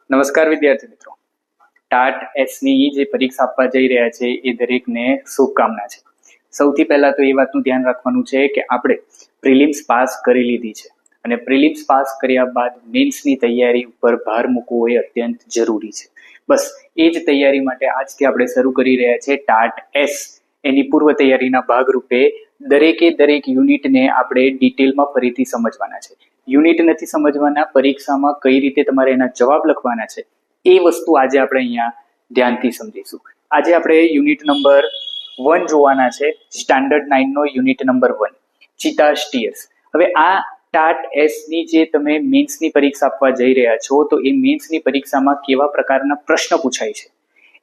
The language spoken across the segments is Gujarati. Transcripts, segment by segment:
નમસ્કાર વિદ્યાર્થી મિત્રો, ટાટ એસની જે પરીક્ષા આપવા જઈ રહ્યા છે એ દરેકને શુભકામના છે. સૌથી પહેલા તો એ વાતનું ધ્યાન રાખવાનું છે કે આપણે પ્રિલિમ્સ પાસ કરી લીધી છે અને પ્રિલિમ્સ પાસ કર્યા બાદ મેન્સની તૈયારી ઉપર ભાર મૂકવો એ અત્યંત જરૂરી છે. બસ એ જ તૈયારી માટે આજથી આપણે શરૂ કરી રહ્યા છે ટાટ એસ. એની પૂર્વ તૈયારીના ભાગરૂપે દરેકે દરેક યુનિટને આપણે ડિટેલમાં ફરીથી સમજવાના છે. યુનિટ નથી સમજવાના, પરીક્ષામાં કઈ રીતે તમારે એના જવાબ લખવાના છે એ વસ્તુ આજે આપણે અહીંયા ધ્યાનથી સમજીશું. આજે આપણે યુનિટ નંબર 1 જોવાના છે, સ્ટાન્ડર્ડ 9 નો યુનિટ નંબર 1, ચિતા સ્ટીયર્સ. હવે આ ટાટ એસ ની જે તમે મેન્સની પરીક્ષા આપવા જઈ રહ્યા છો તો એ મેન્સની પરીક્ષામાં કેવા પ્રકારના પ્રશ્ન પૂછાય છે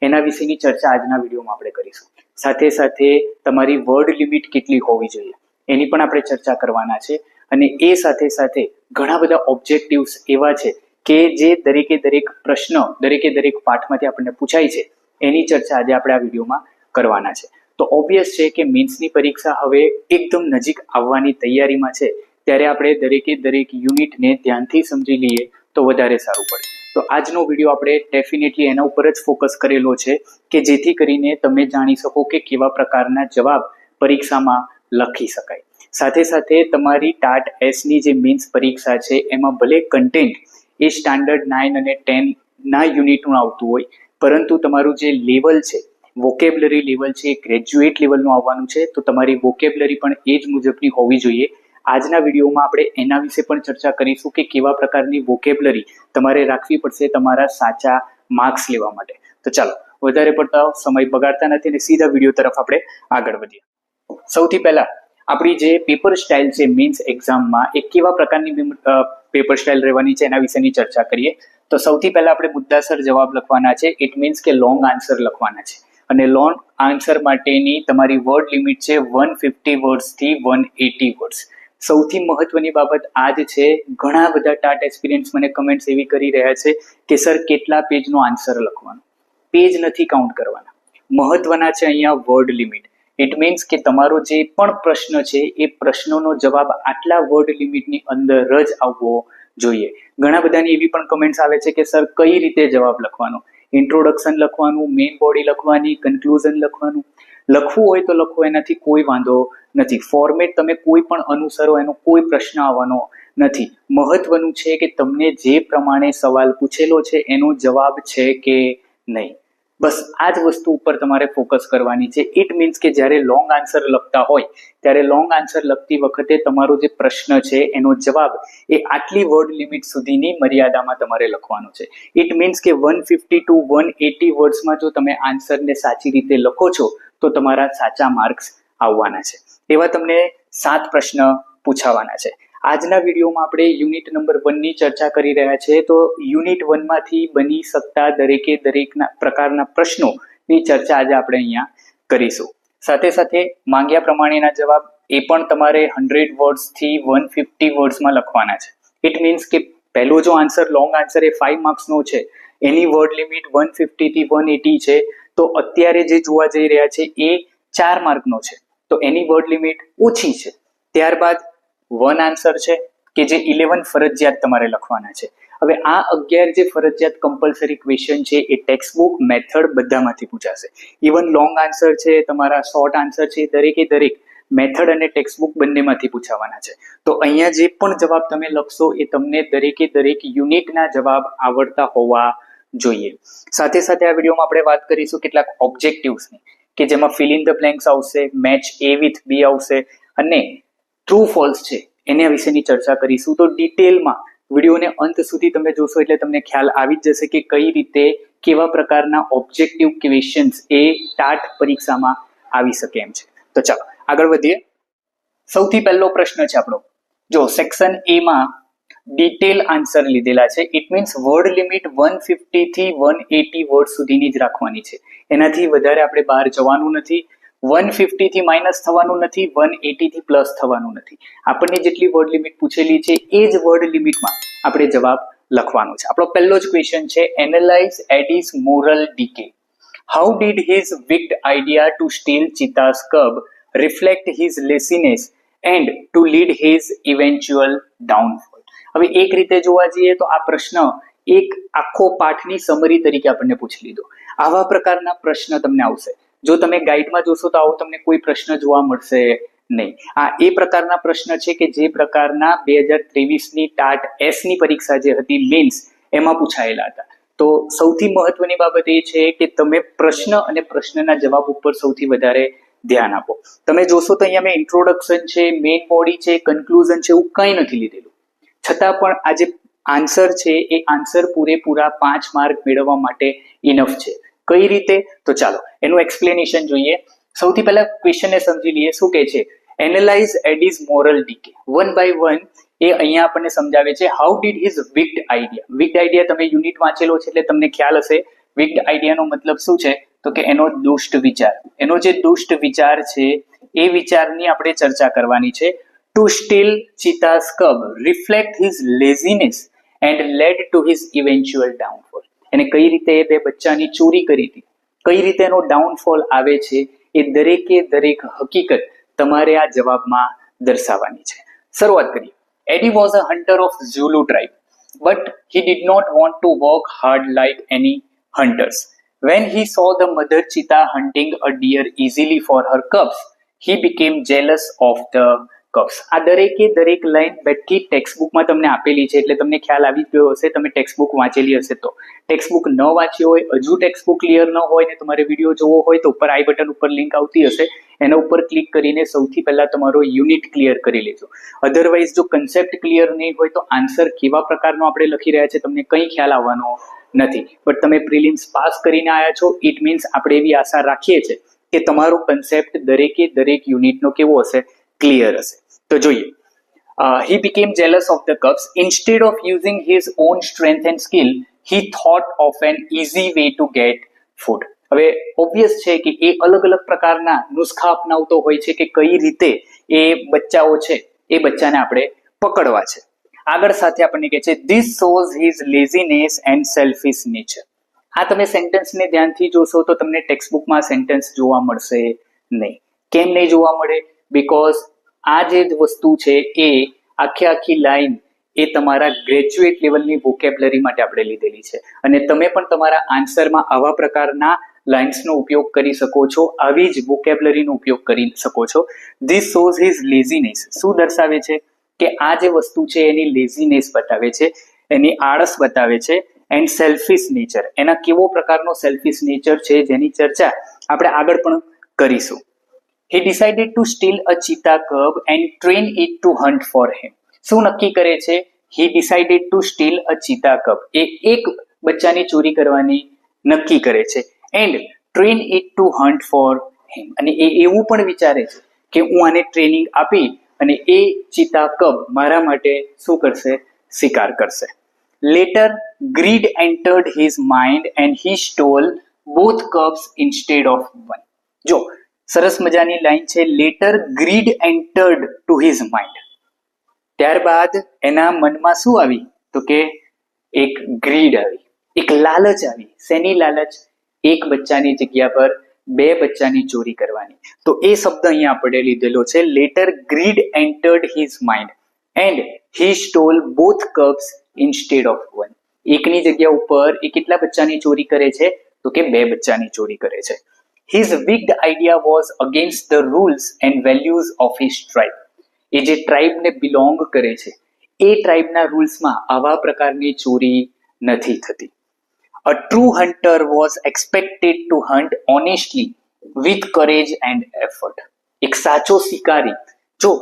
એના વિશેની ચર્ચા આજના વિડીયોમાં આપણે કરીશું. સાથે સાથે તમારી વર્ડ લિમિટ કેટલી હોવી જોઈએ એની પણ આપણે ચર્ચા કરવાના છે. અને એ સાથે સાથે ઘણા બધા ઓબ્જેક્ટિવ્સ એવા છે કે જે દરેકે દરેક પ્રશ્ન દરેકે દરેક પાઠમાંથી આપણને પૂછાય છે એની ચર્ચા આજે આપણે આ વિડીયોમાં કરવાના છે. તો ઓબ્વિયસ છે કે મેન્સની પરીક્ષા હવે એકદમ નજીક આવવાની તૈયારીમાં છે, ત્યારે આપણે દરેકે દરેક યુનિટને ધ્યાનથી સમજી લઈએ તો વધારે સારું પડે. તો આજનો વિડીયો આપણે ડેફિનેટલી એના ઉપર જ ફોકસ કરેલો છે કે જેથી કરીને તમે જાણી શકો કે કેવા પ્રકારના જવાબ પરીક્ષામાં લખી શકાય. સાથે સાથે તમારી ટાટ એસની જે મેન્સ પરીક્ષા છે એમાં ભલે કન્ટેન્ટ એ સ્ટાન્ડર્ડ 9 અને 10 ના યુનિટનું આવતું હોય, પરંતુ તમારું જે લેવલ છે, વોકેબ્લરી લેવલ છે, એ ગ્રેજ્યુએટ લેવલનું આવવાનું છે. તો તમારી વોકેબ્લરી પણ એ જ મુજબની હોવી જોઈએ. આજના વિડીયોમાં આપણે એના વિશે પણ ચર્ચા કરીશું કે કેવા પ્રકારની વોકેબ્લરી તમારે રાખવી પડશે તમારા સાચા માર્ક્સ લેવા માટે. તો ચાલો વધારે પડતા સમય બગાડતા નથી અને સીધા વિડીયો તરફ આપણે આગળ વધીએ. સૌથી પહેલા આપણી જે પેપર સ્ટાઇલ છે મેન્સ એક્ઝામમાં એ કેવા પ્રકારની પેપર સ્ટાઇલ રહેવાની છે એના વિશેની ચર્ચા કરીએ. તો સૌથી પહેલા આપણે મુદ્દાસર જવાબ લખવાના છે. ઇટ મીન્સ કે લોંગ આન્સર લખવાના છે અને લોંગ આન્સર માટેની તમારી વર્ડ લિમિટ છે 150 વર્ડ્સ થી 180 વર્ડ્સ. સૌથી મહત્વની બાબત આ જ છે. ઘણા બધા ટાટ એક્સપિરિયન્સ મને કમેન્ટ્સ એવી કરી રહ્યા છે કે સર કેટલા પેજનો આન્સર લખવાનો. પેજ નથી કાઉન્ટ કરવાના, મહત્વના છે અહીંયા વર્ડ લિમિટ. ઇટ મીન્સ કે તમારો જે પણ પ્રશ્ન છે એ પ્રશ્નનો જવાબ આટલા વર્ડ લિમિટની અંદર જ આવવો જોઈએ. ઘણા બધાની એવી પણ કમેન્ટ્સ આવે છે કે સર કઈ રીતે જવાબ લખવાનો, ઇન્ટ્રોડક્શન લખવાનું, મેઇન બોડી લખવાની, કન્ક્લુઝન લખવાનું. લખવું હોય તો લખો, એનાથી કોઈ વાંધો નથી. ફોર્મેટ તમે કોઈ પણ અનુસરો, એનો કોઈ પ્રશ્ન આવવાનો નથી. મહત્વનું છે કે તમને જે પ્રમાણે સવાલ પૂછેલો છે એનો જવાબ છે કે નહીં. બસ આ જ વસ્તુ ઉપર તમારે ફોકસ કરવાની છે. ઇટ મીન્સ કે જ્યારે લોંગ આન્સર લખતા હોય ત્યારે લોંગ આન્સર લખતી વખતે તમારો જે પ્રશ્ન છે એનો જવાબ એ આટલી વર્ડ લિમિટ સુધીની મર્યાદામાં તમારે લખવાનો છે. ઇટ મીન્સ કે 150 ટુ 180 વર્ડ્સમાં જો તમે આન્સરને સાચી રીતે લખો છો તો તમારા સાચા માર્ક્સ આવવાના છે. એવા તમને 7 પ્રશ્ન પૂછાવાના છે. આજના વિડીયોમાં આપણે યુનિટ નંબર 1 ની ચર્ચા કરી રહ્યા છીએ. તો યુનિટ 1 માંથી બની શકતા દરેકે દરેકના પ્રકારના પ્રશ્નોની ચર્ચા આજે આપણે અહીંયા કરીશું. સાથે સાથે માંગ્યા પ્રમાણેના જવાબ એ પણ તમારે 100 વર્ડ્સ થી 150 વર્ડ્સમાં લખવાના છે. ઇટ મીન્સ કે પહેલો જો આન્સર લોંગ આન્સર એ 5 માર્ક્સનો છે, એની વર્ડ લિમિટ 150 થી 180 છે, તો અત્યારે જે જોવા જઈ રહ્યા છે એ 4 માર્કનો છે, તો એની વર્ડ લિમિટ ઓછી છે. ત્યારબાદ 1 આન્સર છે કે જે 11 ફરજિયાત તમારે લખવાના છે. હવે આ 11 જે ફરજિયાત કમ્પલસરી ક્વેશ્ચન છે એ ટેક્સ્ટબુક મેથડ બધામાંથી પૂછાશે. ઇવન લોંગ આન્સર છે, તમારા શોર્ટ આન્સર છે, દરેકે દરેક મેથડ અને ટેક્સ્ટબુક બંનેમાંથી પૂછાવાના છે. તો અહીંયા જે પણ જવાબ તમે લખશો એ તમને દરેકે દરેક યુનિટના જવાબ આવડતા હોવા જોઈએ. સાથે સાથે આ વિડીયોમાં આપણે વાત કરીશું કેટલાક ઓબ્જેક્ટિવ્સની કે જેમાં ફિલ ઇન ધ બ્લેન્ક્સ આવશે, મેચ A with B આવશે અને ટ્રુ ફોલ્સ છે એના વિશેની ચર્ચા કરીશું. તો ડિટેલમાં વિડીયોને અંત સુધી તમે જોશો એટલે તમને ખ્યાલ આવી જ જશે કે કઈ રીતે કેવા પ્રકારના ઓબ્જેક્ટિવ ક્વેશ્ચન્સ એ ટાટ પરીક્ષામાં આવી શકે એમ છે. તો ચાલો આગળ વધીએ. સૌથી પહેલો પ્રશ્ન છે આપણો, જો સેક્શન A માં ડિટેલ આન્સર લીધેલા છે. ઇટ મીન્સ વર્ડ લિમિટ 150 થી 180 વર્ડ સુધીની જ રાખવાની છે. એનાથી વધારે આપણે બહાર જવાનું નથી. 150 થી માઇનસ થવાનું નથી, 180 થી પ્લસ થવાનું નથી. આપણને જેટલી વર્ડ લિમિટ પૂછેલી છે એ જ વર્ડ લિમિટમાં આપણે જવાબ લખવાનો છે. આપણો પહેલો જ ક્વેશ્ચન છે, analyse Eddie's moral decay. How did his wicked idea to steal cheetah's cub reflect his laziness and to lead his eventual downfall? હવે એક રીતે જોવા જઈએ તો આ પ્રશ્ન એક આખો પાઠની સમરી તરીકે આપણને પૂછી લીધો. આવા પ્રકારના પ્રશ્ન તમને આવશે. જો તમે ગાઈડમાં જોશો તો આવો તમને કોઈ પ્રશ્ન જોવા મળશે નહીં. આ એ પ્રકારના પ્રશ્ન છે કે જે પ્રકારના 2023ની ટાટ એસ ની પરીક્ષા જે હતી મેન્સ એમાં પૂછાયેલા હતા. તો સૌથી મહત્વની બાબત એ છે કે તમે પ્રશ્ન અને પ્રશ્નના જવાબ ઉપર સૌથી વધારે ધ્યાન આપો. તમે જોશો તો અહીંયા મેં ઇન્ટ્રોડક્શન છે, મેઇન બોડી છે, કન્ક્લુઝન છે, એવું કંઈ નથી લીધેલું. છતાં પણ આ જે આન્સર છે એ આન્સર પૂરેપૂરા 5 માર્ક મેળવવા માટે ઇનફ છે. કઈ રીતે? તો ચાલો એનું એક્સપ્લેનેશન જોઈએ. સૌથી પહેલા ક્વેશ્ચનને સમજી લઈએ. શું કહે છે? Analyse Eddie's moral decay. One by one એ અહીંયા આપણને સમજાવે છે how did his wicked idea. Wicked idea તમે યુનિટ વાંચેલો છે એટલે તમને ખ્યાલ હશે. વિક્ડ આઈડિયાનો મતલબ શું છે? તો કે એનો દુષ્ટ વિચાર. એનો જે દુષ્ટ વિચાર છે એ વિચારની આપણે ચર્ચા કરવાની છે. To steal cheetah's cub reflect his laziness and led to his eventual downfall. એને કઈ રીતે એ બે બચ્ચાની ચોરી કરી હતી, કઈ રીતે એનો ડાઉનફોલ આવે છે, એ દરેકે દરેક હકીકત તમારે આ જવાબમાં દર્શાવવાની છે. શરૂઆત કરીએ. Eddie was a hunter of Zulu tribe, but he did not want to work hard like any hunters. When he saw the mother cheetah hunting a deer easily for her cubs, he became jealous of the cubs. આ દરેકે દરેક લાઈન બેઠી ટેક્સ્ટબુકમાં તમને આપેલી છે એટલે તમને ખ્યાલ આવી ગયો હશે. તમે ટેક્સ્ટબુક વાંચેલી હશે તો. ટેક્સ્ટબુક ન વાંચી હોય, હજુ ટેક્સ્ટબુક ક્લિયર ન હોય ને તમારે વિડીયો જોવો હોય તો ઉપર આઈ બટન ઉપર લિંક આવતી હશે, એના ઉપર ક્લિક કરીને સૌથી પહેલા તમારો યુનિટ ક્લિયર કરી લેજો. અધરવાઇઝ જો કન્સેપ્ટ ક્લિયર નહીં હોય તો આન્સર કેવા પ્રકારનો આપણે લખી રહ્યા છે તમને કંઈ ખ્યાલ આવવાનો નથી. બટ તમે પ્રિલિમ્સ પાસ કરીને આવ્યા છો, ઇટ મીન્સ આપણે એવી આશા રાખીએ છીએ કે તમારો કન્સેપ્ટ દરેકે દરેક યુનિટનો કેવો હશે? ક્લિયર હશે. તો જોઈએ. He became jealous of the cubs. Instead of using his own strength and skill, he thought of an easy way to get food. હવે ઓબ્વિયસ છે કે એ અલગ અલગ પ્રકારના નુસ્ખા અપનાવતો હોય છે કે કઈ રીતે એ બચ્ચાઓ છે એ બચ્ચાને આપણે પકડવા છે. આગળ સાથે આપણને કહે છે this shows his laziness and selfish nature. આ તમે સેન્ટેન્સને ધ્યાનથી જોશો તો તમને ટેક્સ્ટબુકમાં સેન્ટેન્સ જોવા મળશે નહીં. કેમ નહીં જોવા મળે? બીકોઝ આ જે વસ્તુ છે એ આખી લાઈન એ તમારા ગ્રેજ્યુએટ લેવલની વોકેબ્યુલરી માટે આપણે લીધેલી છે અને તમે પણ તમારા આન્સરમાં આવા પ્રકારના લાઇન્સનો ઉપયોગ કરી શકો છો, આવી જ વોકેબ્યુલરીનો ઉપયોગ કરી શકો છો. This shows his laziness. શું દર્શાવે છે? કે આ જે વસ્તુ છે એની લેઝીનેસ બતાવે છે, એની આળસ બતાવે છે. એન્ડ સેલ્ફિશ નેચર, એના કેવો પ્રકારનો સેલ્ફિશ નેચર છે જેની ચર્ચા આપણે આગળ પણ કરીશું. He decided to steal a cheetah cub and train it to hunt for him. શું નક્કી કરે છે? He decided to steal a cheetah cub. એ એક બચ્ચાની ચોરી કરવાની નક્કી કરે છે. And train it to hunt for him. અને એ એવું પણ વિચારે છે કે હું આને ટ્રેનિંગ આપી અને એ ચીતા કબ મારા માટે શું કરશે? શિકાર કરશે. Later, greed entered his mind and he stole both cubs instead of one. જો સરસ મજાની લાઈન છે. Letter grid entered to his mind. ત્યારબાદ એના મનમાં શું આવી? તો કે એક ગ્રીડ આવી, એક લાલચ આવી. શેની લાલચ? એક બચ્ચાની જગ્યા પર બે બચ્ચાની ચોરી કરવાની. તો એ શબ્દ અહીંયા આપણે લીધેલો છે. Letter grid entered his mind and he stall both cubs instead of one. એકની જગ્યા ઉપર એ કેટલા બચ્ચાની ચોરી કરે છે? તો કે બે બચ્ચાની ચોરી કરે છે. His wicked idea was against the rules and values of his tribe. એ જે ટ્રાઇબને બિલોંગ કરે છે એ ટ્રાઇબના રૂલ્સમાં આવા પ્રકારની ચોરી નથી થતી. A true hunter was expected to hunt honestly with courage and effort. એક સાચો શિકારી, જો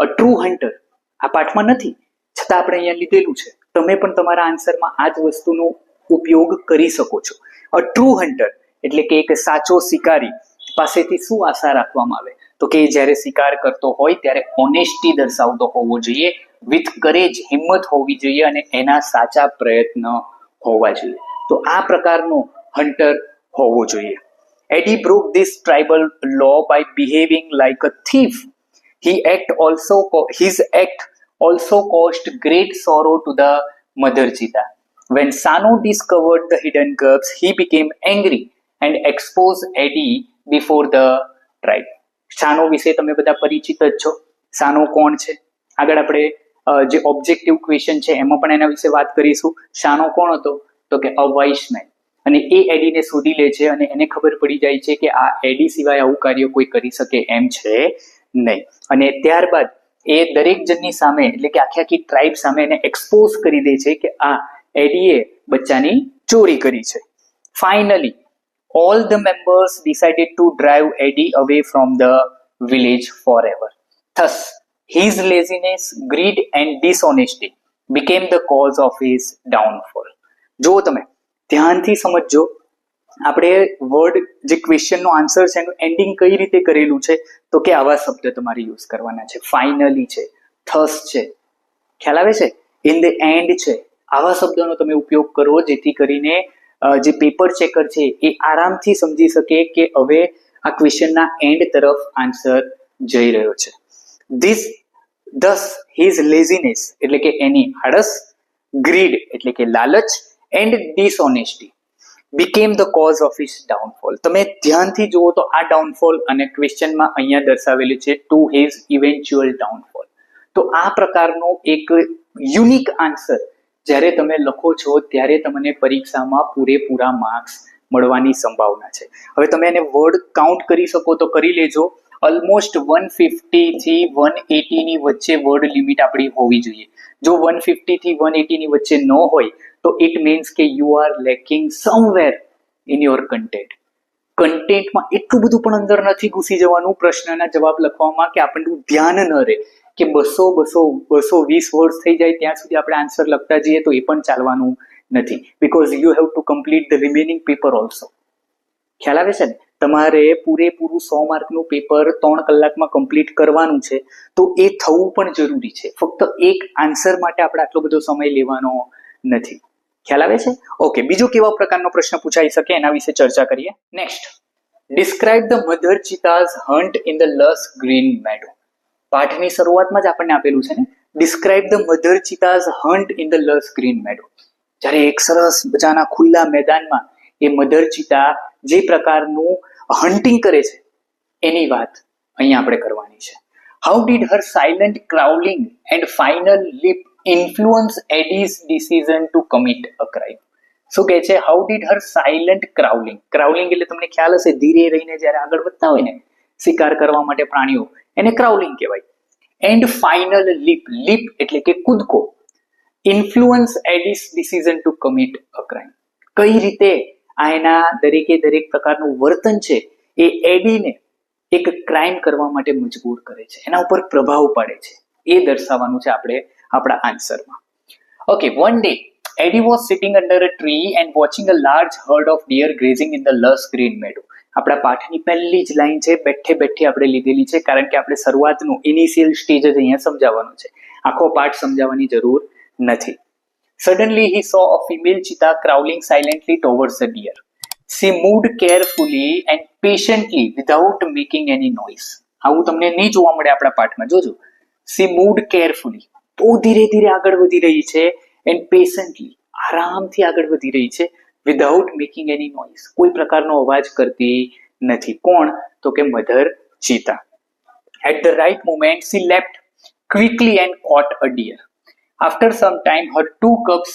a true hunter આ પાઠમાં નથી છતાં આપણે અહીંયા લીધેલું છે. તમે પણ તમારા આન્સરમાં આ જ વસ્તુનો ઉપયોગ કરી શકો છો. A true hunter એટલે કે એક સાચો શિકારી પાસેથી શું આશા રાખવામાં આવે? તો કે જ્યારે શિકાર કરતો હોય ત્યારે ઓનેસ્ટી દર્શાવતો હોવો જોઈએ, વિથ કરેજ, હિંમત હોવી જોઈએ અને એના સાચા પ્રયત્ન હોવા જોઈએ. તો આ પ્રકારનો હન્ટર હોવો જોઈએ. Eddie broke this tribal law by behaving like a thief. His act also caused great sorrow to the mother cheetah. When Sanu discovered the hidden cubs, he became angry and exposed Eddie before the tribe. સાનો વિશે તમે બધા પરિચિત જ છો. સાનો કોણ છે? આગળ આપણે જે ઓબ્જેક્ટિવ ક્વેશ્ચન છે એમાં પણ એના વિશે વાત કરીશું. શાનો કોણ હતો? તો કે અવૈષ્ણવ. અને એ એડીને શોધી લે છે અને એને ખબર પડી જાય છે કે આ એડી સિવાય આવું કાર્ય કોઈ કરી શકે એમ છે નહીં. અને ત્યારબાદ એ દરેક જણની સામે એટલે કે આખી ટ્રાઇબ સામે એને એક્સપોઝ કરી દે છે કે આ એડીએ બચ્ચાની ચોરી કરી છે. Finally all the members decided to drive Eddie away from the village forever. Thus, his laziness, greed and dishonesty became the cause of his downfall. જો તમે ધ્યાનથી સમજજો, આપણે વર્ડ જે ક્વેશ્ચનનો આન્સર છે એનું એન્ડિંગ કઈ રીતે કરેલું છે તો કે આવા શબ્દ તમારે યુઝ કરવાના છે. ફાઇનલી છે, થસ છે, ખ્યાલ આવે છે, ઇન ધ એન્ડ છે, આવા શબ્દોનો તમે ઉપયોગ કરો જેથી કરીને જે પેપર ચેકર છે એ આરામથી સમજી શકે કે હવે આ ક્વેશ્ચનના એન્ડ તરફ આન્સર જઈ રહ્યો છે. thus his laziness એટલે કે એની આળસ, greed એટલે કે લાલચ and dishonesty became the cause of his downfall. તમે ધ્યાનથી જુઓ તો આ ડાઉનફોલ અને ક્વેશ્ચનમાં અહીંયા દર્શાવેલું છે to his eventual downfall. તો આ પ્રકારનો એક યુનિક આન્સર જ્યારે તમે લખો છો ત્યારે તમને પરીક્ષામાં પૂરેપૂરા માર્ક્સ મળવાની સંભાવના છે. હવે તમે એને વર્ડ કાઉન્ટ કરી શકો તો કરી લેજો. ઓલમોસ્ટ 150 થી 180 ની વચ્ચે વર્ડ લિમિટ આપણી હોવી જોઈએ. જો 150 થી 180 ની વચ્ચે ન હોય તો ઇટ મીન્સ કે you are lacking somewhere in your content. કન્ટેન્ટમાં એટલું બધું પણ અંદર નથી ઘૂસી જવાનું પ્રશ્નના જવાબ લખવામાં કે આપણું ધ્યાન ન રહે કે 220 વર્ડ્સ થઈ જાય ત્યાં સુધી આપણે આન્સર લખતા જઈએ તો એ પણ ચાલવાનું નથી. Because you have to complete the remaining paper also. ખ્યાલ આવે છે ને? તમારે પૂરેપૂરું 100 માર્કનું પેપર 3 કલાકમાં કમ્પ્લીટ કરવાનું છે તો એ થવું પણ જરૂરી છે. ફક્ત એક આન્સર માટે આપણે આટલો બધો સમય લેવાનો નથી. ખ્યાલ આવે છે? ઓકે, બીજો કેવા પ્રકારનો પ્રશ્ન પૂછાઈ શકે એના વિશે ચર્ચા કરીએ. Next, describe the mother cheetah's hunt in the lush green meadow. પાઠની શરૂઆતમાં જ આપણને આપેલું છે ને, describe the mother cheetah's hunt in the lush green meadow. જ્યારે એક સરસ મજાના ખુલ્લા મેદાનમાં એ મધર ચીતા જે પ્રકારનું હન્ટિંગ કરે છે એની વાત અહીંયા આપણે કરવાની છે. How did her silent crawling and final leap influence Eddie's decision to commit a crime. શું કહે છે? How did her silent crawling. Crawling એટલે તમને ખ્યાલ હશે ધીરે રહીને જ્યારે આગળ વધતા હોય ને શિકાર કરવા માટે પ્રાણીઓ, એને ક્રાઉલિંગ કહેવાય. એન્ડ ફાઇનલ લીપ, લીપ એટલે કે કૂદકો. Influence Eddie's decision to commit a crime. કઈ રીતે આ એના દરેકે દરેક પ્રકારનું વર્તન છે એ એડીને એક ક્રાઇમ કરવા માટે મજબૂર કરે છે, એના ઉપર પ્રભાવ પાડે છે, એ દર્શાવવાનું છે આપણે આપણા આન્સરમાં. Okay, one day Eddie was sitting under a tree and watching a large herd of deer grazing in the lush green meadow. આપણા પાઠની પહેલી જ લાઈન છે, બેઠે બેઠી આપણે લીધેલી છે કારણ કે આપણે શરૂઆતનું ઇનિશિયલ સ્ટેજ જ અહીંયા સમજાવવાનું છે, આખો પાઠ સમજાવવાની જરૂર નથી. Suddenly he saw a female cheetah crawling silently towards the deer. She moved carefully and patiently without making any noise. આવું તમને નહીં જોવા મળે આપણા પાઠમાં, જોજો. She moved carefully, બહુ ધીરે ધીરે આગળ વધી રહી છે, and patiently, આરામથી આગળ વધી રહી છે, without making any noise, કોઈ પ્રકારનો અવાજ કરતી નથી. કોણ? તો કે mother ચીતા. At the right moment she leapt quickly and caught a deer. After some time her two cubs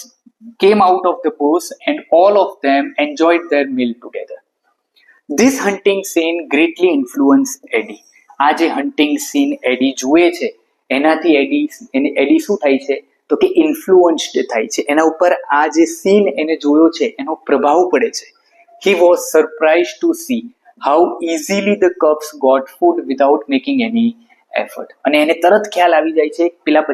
came out of the bush and all of them enjoyed their meal together. This hunting scene greatly influenced Eddie. આ જે hunting scene એડી જુએ છે એનાથી એડી શું થાય છે તો કે ઇન્ફ્લુઅન્સ્ડ થાય છે, એના ઉપર આ જે સીન એને જોયો છે એનો પ્રભાવ પડે છે. He was surprised to see how easily the cubs got food without making any effort. અને એને તરત ખ્યાલ આવી જાય છે પેલા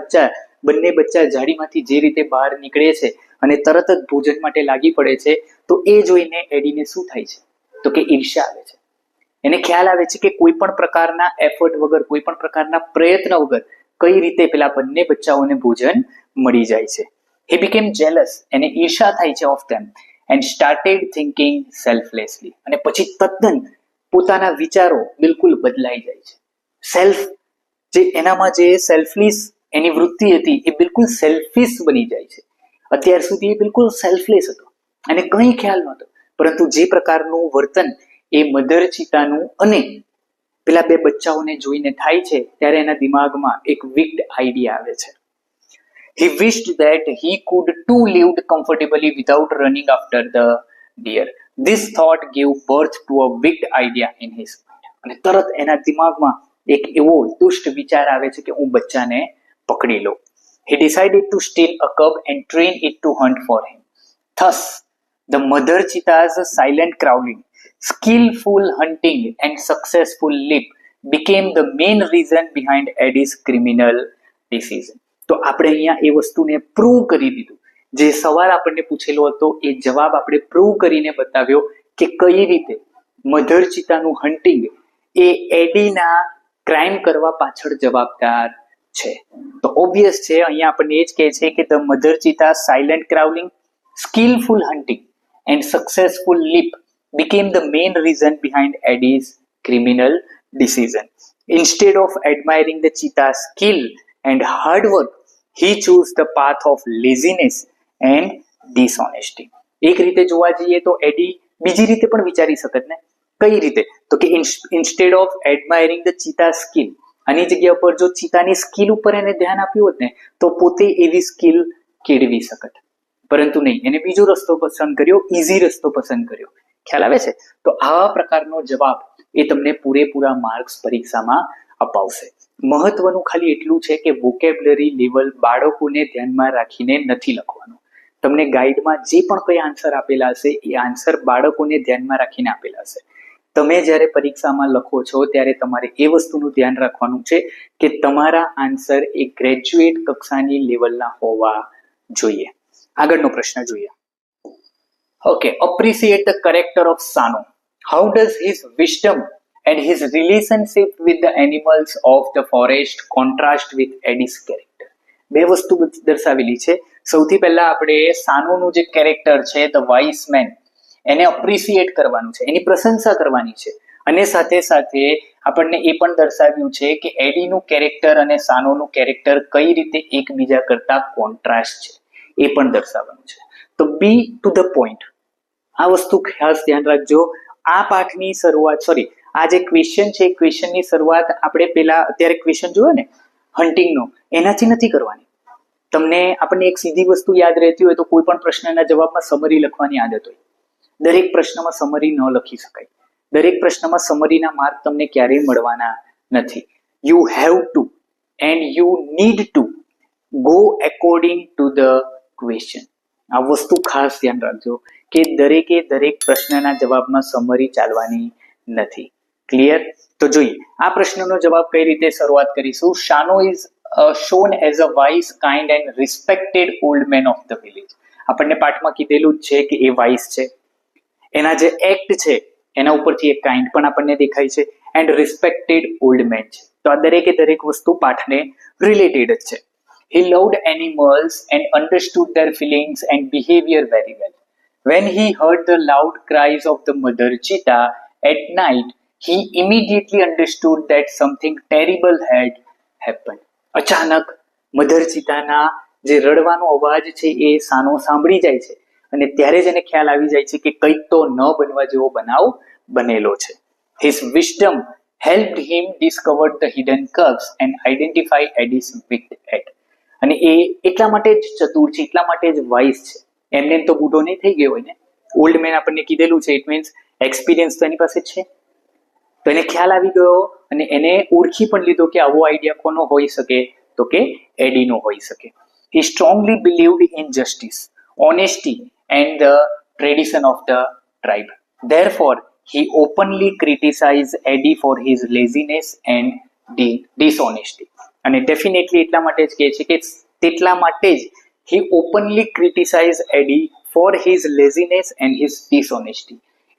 બંને બચ્ચા ઝાડીમાંથી જે રીતે બહાર નીકળે છે અને તરત જ ભોજન માટે લાગી પડે છે, તો એ જોઈને એડીને શું થાય છે તો કે ઈર્ષ્યા આવે છે. એને ખ્યાલ આવે છે કે કોઈ પણ પ્રકારના એફર્ટ વગર, કોઈ પણ પ્રકારના પ્રયત્ન વગર કઈ રીતે પેલા બંને બચ્ચાઓને ભોજન મળી જાય છે. He became jealous, એને ઈર્ષા થાય છે of them and started thinking selflessly. અને પછી તદ્દન પોતાના વિચારો બિલકુલ બદલાઈ જાય છે. સેલ્ફ જે એનામાં જે સેલ્ફલિસ એની વૃત્તિ હતી એ બિલકુલ સેલ્ફિશ બની જાય છે. અત્યાર સુધી એ બિલકુલ સેલ્ફલેસ હતો અને કંઈ ખ્યાલ નહોતો, પરંતુ જે પ્રકારનું વર્તન એ મધર ચીતાનું અને પેલા બે બચ્ચાઓને જોઈને થાય છે ત્યારે એના દિમાગમાં એક વિક્ડ આઈડિયા આવે છે. He wished that he could too live comfortably without running after the deer. This thought gave birth to a wicked idea in his mind. અને તરત એના દિમાગમાં એક એવો દુષ્ટ વિચાર આવે છે કે હું બચ્ચાને પકડી લઉં. He decided to steal a cub and train it to hunt for him. Thus, the mother cheetah's silent crawling, skillful hunting and successful leap became the main reason behind Eddie's criminal decision. તો આપણે અહીંયા એ વસ્તુને પ્રૂવ કરી દીધું. જે સવાલ આપણને પૂછેલો હતો એ જવાબ આપણે પ્રૂવ કરીને બતાવ્યો કે કઈ રીતે મધર ચિતાનું હન્ટિંગ એ એડીના ક્રાઇમ કરવા પાછળ જવાબદાર છે. તો ઓબ્વિયસ છે અહીંયા આપણને એ જ કહે છે કે the mother cheetah silent crawling, skillful hunting and successful leap became the main reason behind Eddie's criminal decision. Instead of admiring the cheetah's skill and hard work, he chose the path of laziness and dishonesty. એક રીતે જોવા જઈએ તો એડી બીજી રીતે પણ વિચારી શકત ને. કઈ રીતે? તો કે instead of admiring the cheetah's skill, આની જગ્યા પર જો ચિતાની સ્કિલ ઉપર એને ધ્યાન આપ્યું હોત ને તો પોતે એવી સ્કિલ કેળવી શકત. પરંતુ નહીં, એને બીજો રસ્તો પસંદ કર્યો, ઈઝી રસ્તો પસંદ કર્યો. ખ્યાલ આવે છે? તો આવા પ્રકારનો જવાબ એ તમને પૂરેપૂરા માર્ક્સ પરીક્ષામાં અપાવશે. મહત્વનું ખાલી એટલું છે કે વોકેબ્યુલરી લેવલ બાળકોને ધ્યાનમાં રાખીને નથી લખવાનું. તમને ગાઈડમાં જે પણ કઈ આન્સર આપેલા હશે એ આન્સર બાળકોને ધ્યાનમાં રાખીને આપેલા હશે. તમે જ્યારે પરીક્ષામાં લખો છો ત્યારે તમારે એ વસ્તુનું ધ્યાન રાખવાનું છે કે તમારા આન્સર એ ગ્રેજ્યુએટ કક્ષાની લેવલના હોવા જોઈએ. આગળનો પ્રશ્ન જોઈએ. Okay, appreciate the character of Sano. How does his wisdom and his relationship with the animals of the forest contrast with Eddie's character. બે વસ્તુ દર્શાવેલી છે. સૌથી પહેલા આપણે સાનોનું જે કેરેક્ટર છે ધ વાઇસ મેન એને અપ્રિશિએટ કરવાનું છે, એની પ્રશંસા કરવાની છે. અને સાથે સાથે આપણને એ પણ દર્શાવ્યું છે કે એડીનું કેરેક્ટર અને સાનોનું કેરેક્ટર કઈ રીતે એકબીજા કરતા કોન્ટ્રાસ્ટ છે એ પણ દર્શાવવાનું છે. તો બી ટુ ધ પોઈન્ટ. આ વસ્તુ ખાસ ધ્યાન રાખજો. આ પાઠની શરૂઆત આ જે ક્વેશ્ચન છે એ ક્વેશ્ચનની શરૂઆત આપણે પહેલા અત્યારે ક્વેશ્ચન જોયો ને હન્ટિંગનો એનાથી નથી કરવાની. તમને આપણને એક સીધી વસ્તુ યાદ રહેતી હોય તો કોઈ પણ પ્રશ્નના જવાબમાં સમરી લખવાની આદત હોય. દરેક પ્રશ્નમાં સમરી ન લખી શકાય. દરેક પ્રશ્નમાં સમરીના માર્ક તમને ક્યારેય મળવાના નથી. You have to and you need to go according to the question. આ વસ્તુ ખાસ ધ્યાન રાખજો કે દરેકે દરેક પ્રશ્નના જવાબમાં સમરી ચાલવાની નથી. ક્લિયર? તો જોઈએ આ પ્રશ્નનો જવાબ કઈ રીતે શરૂઆત કરીશું. શાનો is shown as a wise, kind and respected old man of the village. આપણને પાઠમાં કીધેલું જ છે કે એ વાઇસ છે. એના જે એક્ટ છે એના ઉપરથી એક કાઇન્ડ પણ આપણને દેખાય છે એન્ડ રિસ્પેક્ટેડ ઓલ્ડ મેન છે. તો આ દરેકે દરેક વસ્તુ પાઠને રિલેટેડ જ છે. He loved animals and understood their feelings and behavior very well. When he heard the loud cries of the mother cheetah at night, he immediately understood that something terrible had happened. અચાનક મધર ચિતાના જે રડવાનો અવાજ છે એ સાનો સાંભળી જાય છે અને ત્યારે જ એને ખ્યાલ આવી જાય છે કે કંઈક તો ન બનવા જેવો બનાવ બનેલો છે. His wisdom helped him discover the hidden cubs and identify Eddie's wicked act. અને એ એટલા માટે જ ચતુર છે, એટલા માટે જ વાઇસ છે. એમને તો બુઢો નહીં થઈ ગયો હોય ને. ઓલ્ડ મેન આપણને કીધેલું છે, ઇટ મીન્સ એક્સપિરિયન્સ તો એની પાસે જ છે. તો એને ખ્યાલ આવી ગયો અને એને ઓળખી પણ લીધો કે આવો આઈડિયા કોનો હોઈ શકે તો કે એડીનો હોઈ શકે. He strongly believed in justice, honesty and the tradition of the tribe. Therefore, he openly criticized Eddie for his laziness and dishonesty. અને ડેફિનેટલી એટલા માટે જ કહે છે કે તેટલા માટે જ he openly criticized Eddie for his laziness and his dishonesty.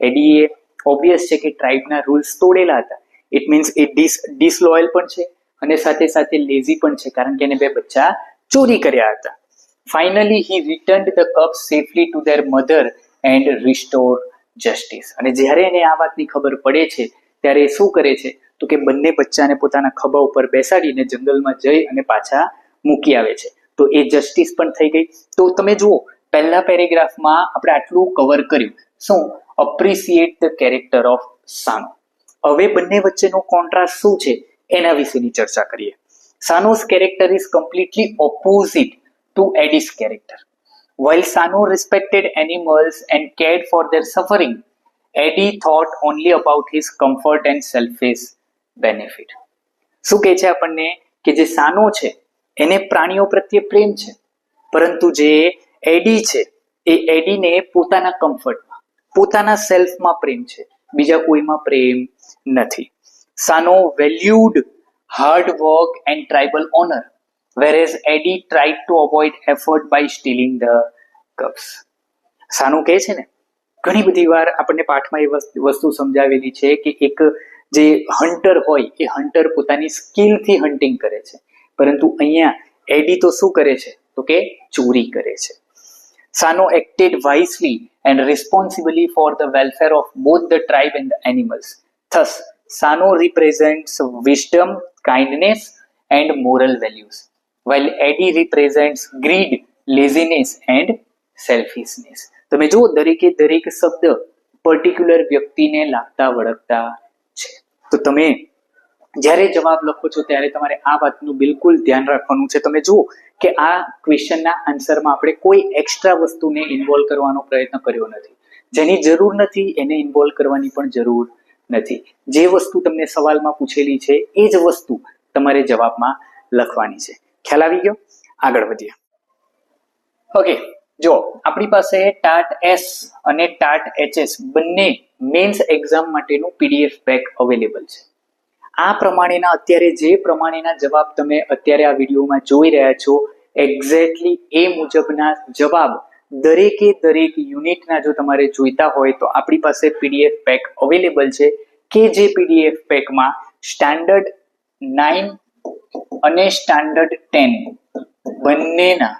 ADA obvious છે કે ટ્રાઇબના રૂલ્સ તોડેલા હતા. ઇટ મીન્સ એ ડિસલોયલ પણ છે અને સાથે સાથે લેઝી પણ છે કારણ કે એને બે બચ્ચા ચોરી કર્યા હતા. Finally he returned the cup safely to their mother and restore justice. અને જ્યારે એને આ વાતની ખબર પડે છે ત્યારે શું કરે છે તો કે બંને બચ્ચાને પોતાના ખભા ઉપર બેસાડીને જંગલમાં જઈ અને પાછા મૂકી આવે છે. તો એ જસ્ટિસ પણ થઈ ગઈ. તો તમે જુઓ પહેલા પેરેગ્રાફમાં આપણે આટલું કવર કર્યું. શું? Appreciate the character of Sano. હવે બંને વચ્ચેનો કોન્ટ્રાસ્ટ શું છે એના વિશેની ચર્ચા કરીએ. Sano's character is completely opposite to Eddie's character. While Sanu respected animals and cared for their suffering, Eddie thought only about his comfort and selfish benefit. શું કહે છે આપણને કે જે સાનો છે એને પ્રાણીઓ પ્રત્યે પ્રેમ છે, પરંતુ જે એડી છે એ એડીને પોતાના કમ્ફર્ટમાં, પોતાના સેલ્ફમાં પ્રેમ છે, બીજા કોઈમાં પ્રેમ નથી. સાનો valued hard work and tribal honor, whereas Eddie tried to avoid effort by stealing the cups. Sanu કહે છે ને, ઘણી બધી વાર આપણને પાઠમાં એ વસ્તુ સમજાવેલી છે કે એક જે હન્ટર હોય એ હન્ટર પોતાની સ્કિલથી હન્ટિંગ કરે છે, પરંતુ અહીંયા એડી તો શું કરે છે તો કે ચોરી કરે છે. સાનો acted wisely and responsibly for the welfare of both the tribe and the animals. Thus, Sano represents wisdom, kindness, and moral values, while Eddie represents greed, laziness, and selfishness. તમે જુઓ, દરેકે દરેક શબ્દ પર્ટિક્યુલર વ્યક્તિને લાગતા વળગતા છે. તો તમે જ્યારે જવાબ લખો છો ત્યારે તમારે આ વાતનું બિલકુલ ધ્યાન રાખવાનું છે. તમે જુઓ કે આ ક્વેશ્ચનના આન્સરમાં આપણે કોઈ એક્સ્ટ્રા વસ્તુને ઇન્વોલ્વ કરવાનો પ્રયત્ન કર્યો નથી. જેની જરૂર નથી એને ઇન્વોલ્વ કરવાની પણ જરૂર નથી. જે વસ્તુ તમને સવાલમાં પૂછેલી છે એ જ વસ્તુ તમારે જવાબમાં લખવાની છે. ખ્યાલ આવી ગયો? આગળ વધીએ. ઓકે, જો આપણી પાસે ટાટ એસ અને ટાટ એચએસ બંને મેન્સ એક્ઝામ માટેનું પીડીએફ પેક અવેલેબલ છે. આ પ્રમાણેના અત્યારે જે પ્રમાણેના જવાબ તમે અત્યારે આ વિડીયોમાં જોઈ રહ્યા છો, એક્ઝેક્ટલી એ મુજબના જવાબ દરેકે દરેક યુનિટના જો તમારે જોઈતા હોય તો આપણી પાસે પીડીએફ પેક અવેલેબલ છે, કે જે પીડીએફ પેકમાં સ્ટાન્ડર્ડ 9 અને સ્ટાન્ડર્ડ 10 બંનેના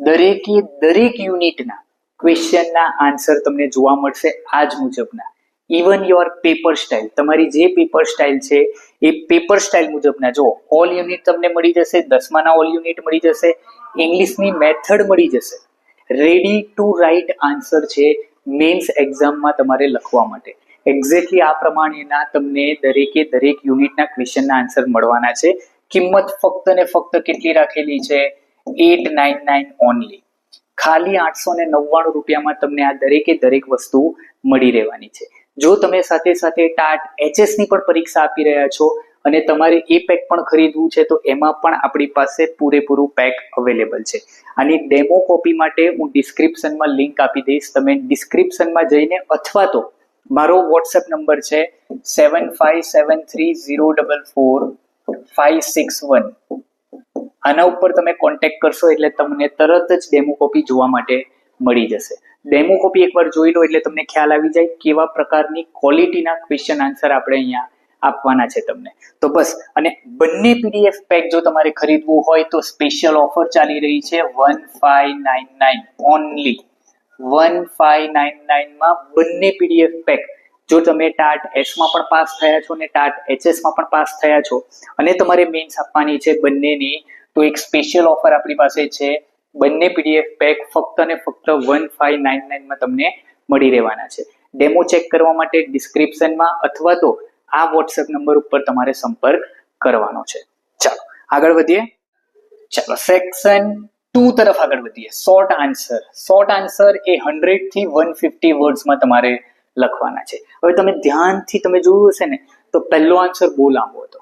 દરેકે દરેક યુનિટના ક્વેશ્ચનના આન્સર તમને જોવા મળશે આ જ મુજબના. ઇવન યોર પેપર સ્ટાઇલ, તમારી જે પેપર સ્ટાઇલ છે એ પેપર સ્ટાઇલ મુજબના. જો ઓલ યુનિટ તમને મળી જશે, 10માના ઓલ યુનિટ મળી જશે, ઇંગ્લિશની મેથડ મળી જશે, રેડી ટુ રાઇટ આન્સર છે મેન્સ એક્ઝામમાં તમારે લખવા માટે. એક્ઝેક્ટલી આ પ્રમાણેના તમને દરેકે દરેક યુનિટના ક્વેશ્ચનના આન્સર મળવાના છે. કિંમત ફક્ત ને ફક્ત કેટલી રાખેલી છે? 899 ઓનલી. ખાલી 899 રૂપિયામાં તમને આ દરેકે દરેક વસ્તુ મળી રહેવાની છે. જો તમે સાથે સાથે ટાટ એચએસ ની પણ પરીક્ષા આપી રહ્યા છો અને તમારે એ પેક પણ ખરીદવું છે તો એમાં પણ આપણી પાસે પૂરેપૂરું પેક અવેલેબલ છે. આની ડેમો કોપી માટે હું ડિસ્ક્રિપ્શનમાં લિંક આપી દઈશ. તમે ડિસ્ક્રિપ્શનમાં જઈને અથવા તો મારો વોટ્સએપ નંબર છે 7573044561, આના ઉપર તમે કોન્ટેક્ટ કરશો એટલે તમને તરત જ ડેમો કોપી જોવા માટે મળી જશે. ડેમો કોપી એકવાર જોઈ લો એટલે તમને ખ્યાલ આવી જાય કેવા પ્રકારની ક્વોલિટીના ક્વેશ્ચન આન્સર આપણે અહીંયા આપવાના છે તમને. તો બસ, અને બંને પીડીએફ પેક જો તમારે ખરીદવું હોય તો સ્પેશિયલ ઓફર ચાલી રહી છે 1599 ઓનલી. 1599 માં બંને પીડીએફ પેક જો તમે ટાટ એસમાં પણ પાસ થયા છો અને ટાટ એચએસમાં પણ પાસ થયા છો અને તમારે મેન્સ આપવાની છે બંનેની, તો એક સ્પેશિયલ ઓફર આપણી પાસે છે. બંને પીડીએફ પેક ફક્ત ને ફક્ત 1599 માં તમને મળી રહેવાના છે. ડેમો ચેક કરવા માટે ડિસ્ક્રિપ્શનમાં અથવા તો આ વોટ્સએપ નંબર ઉપર તમારે સંપર્ક કરવાનો છે. ચાલો આગળ વધીએ. ચાલો સેક્શન 2 તરફ આગળ વધીએ. Short answer. શોર્ટ આન્સર એ 100 થી 150 વર્ડ્સમાં તમારે લખવાના છે. હવે તમે ધ્યાનથી તમે જોયું હશે ને તો પહેલો આન્સર બહુ લાંબો હતો,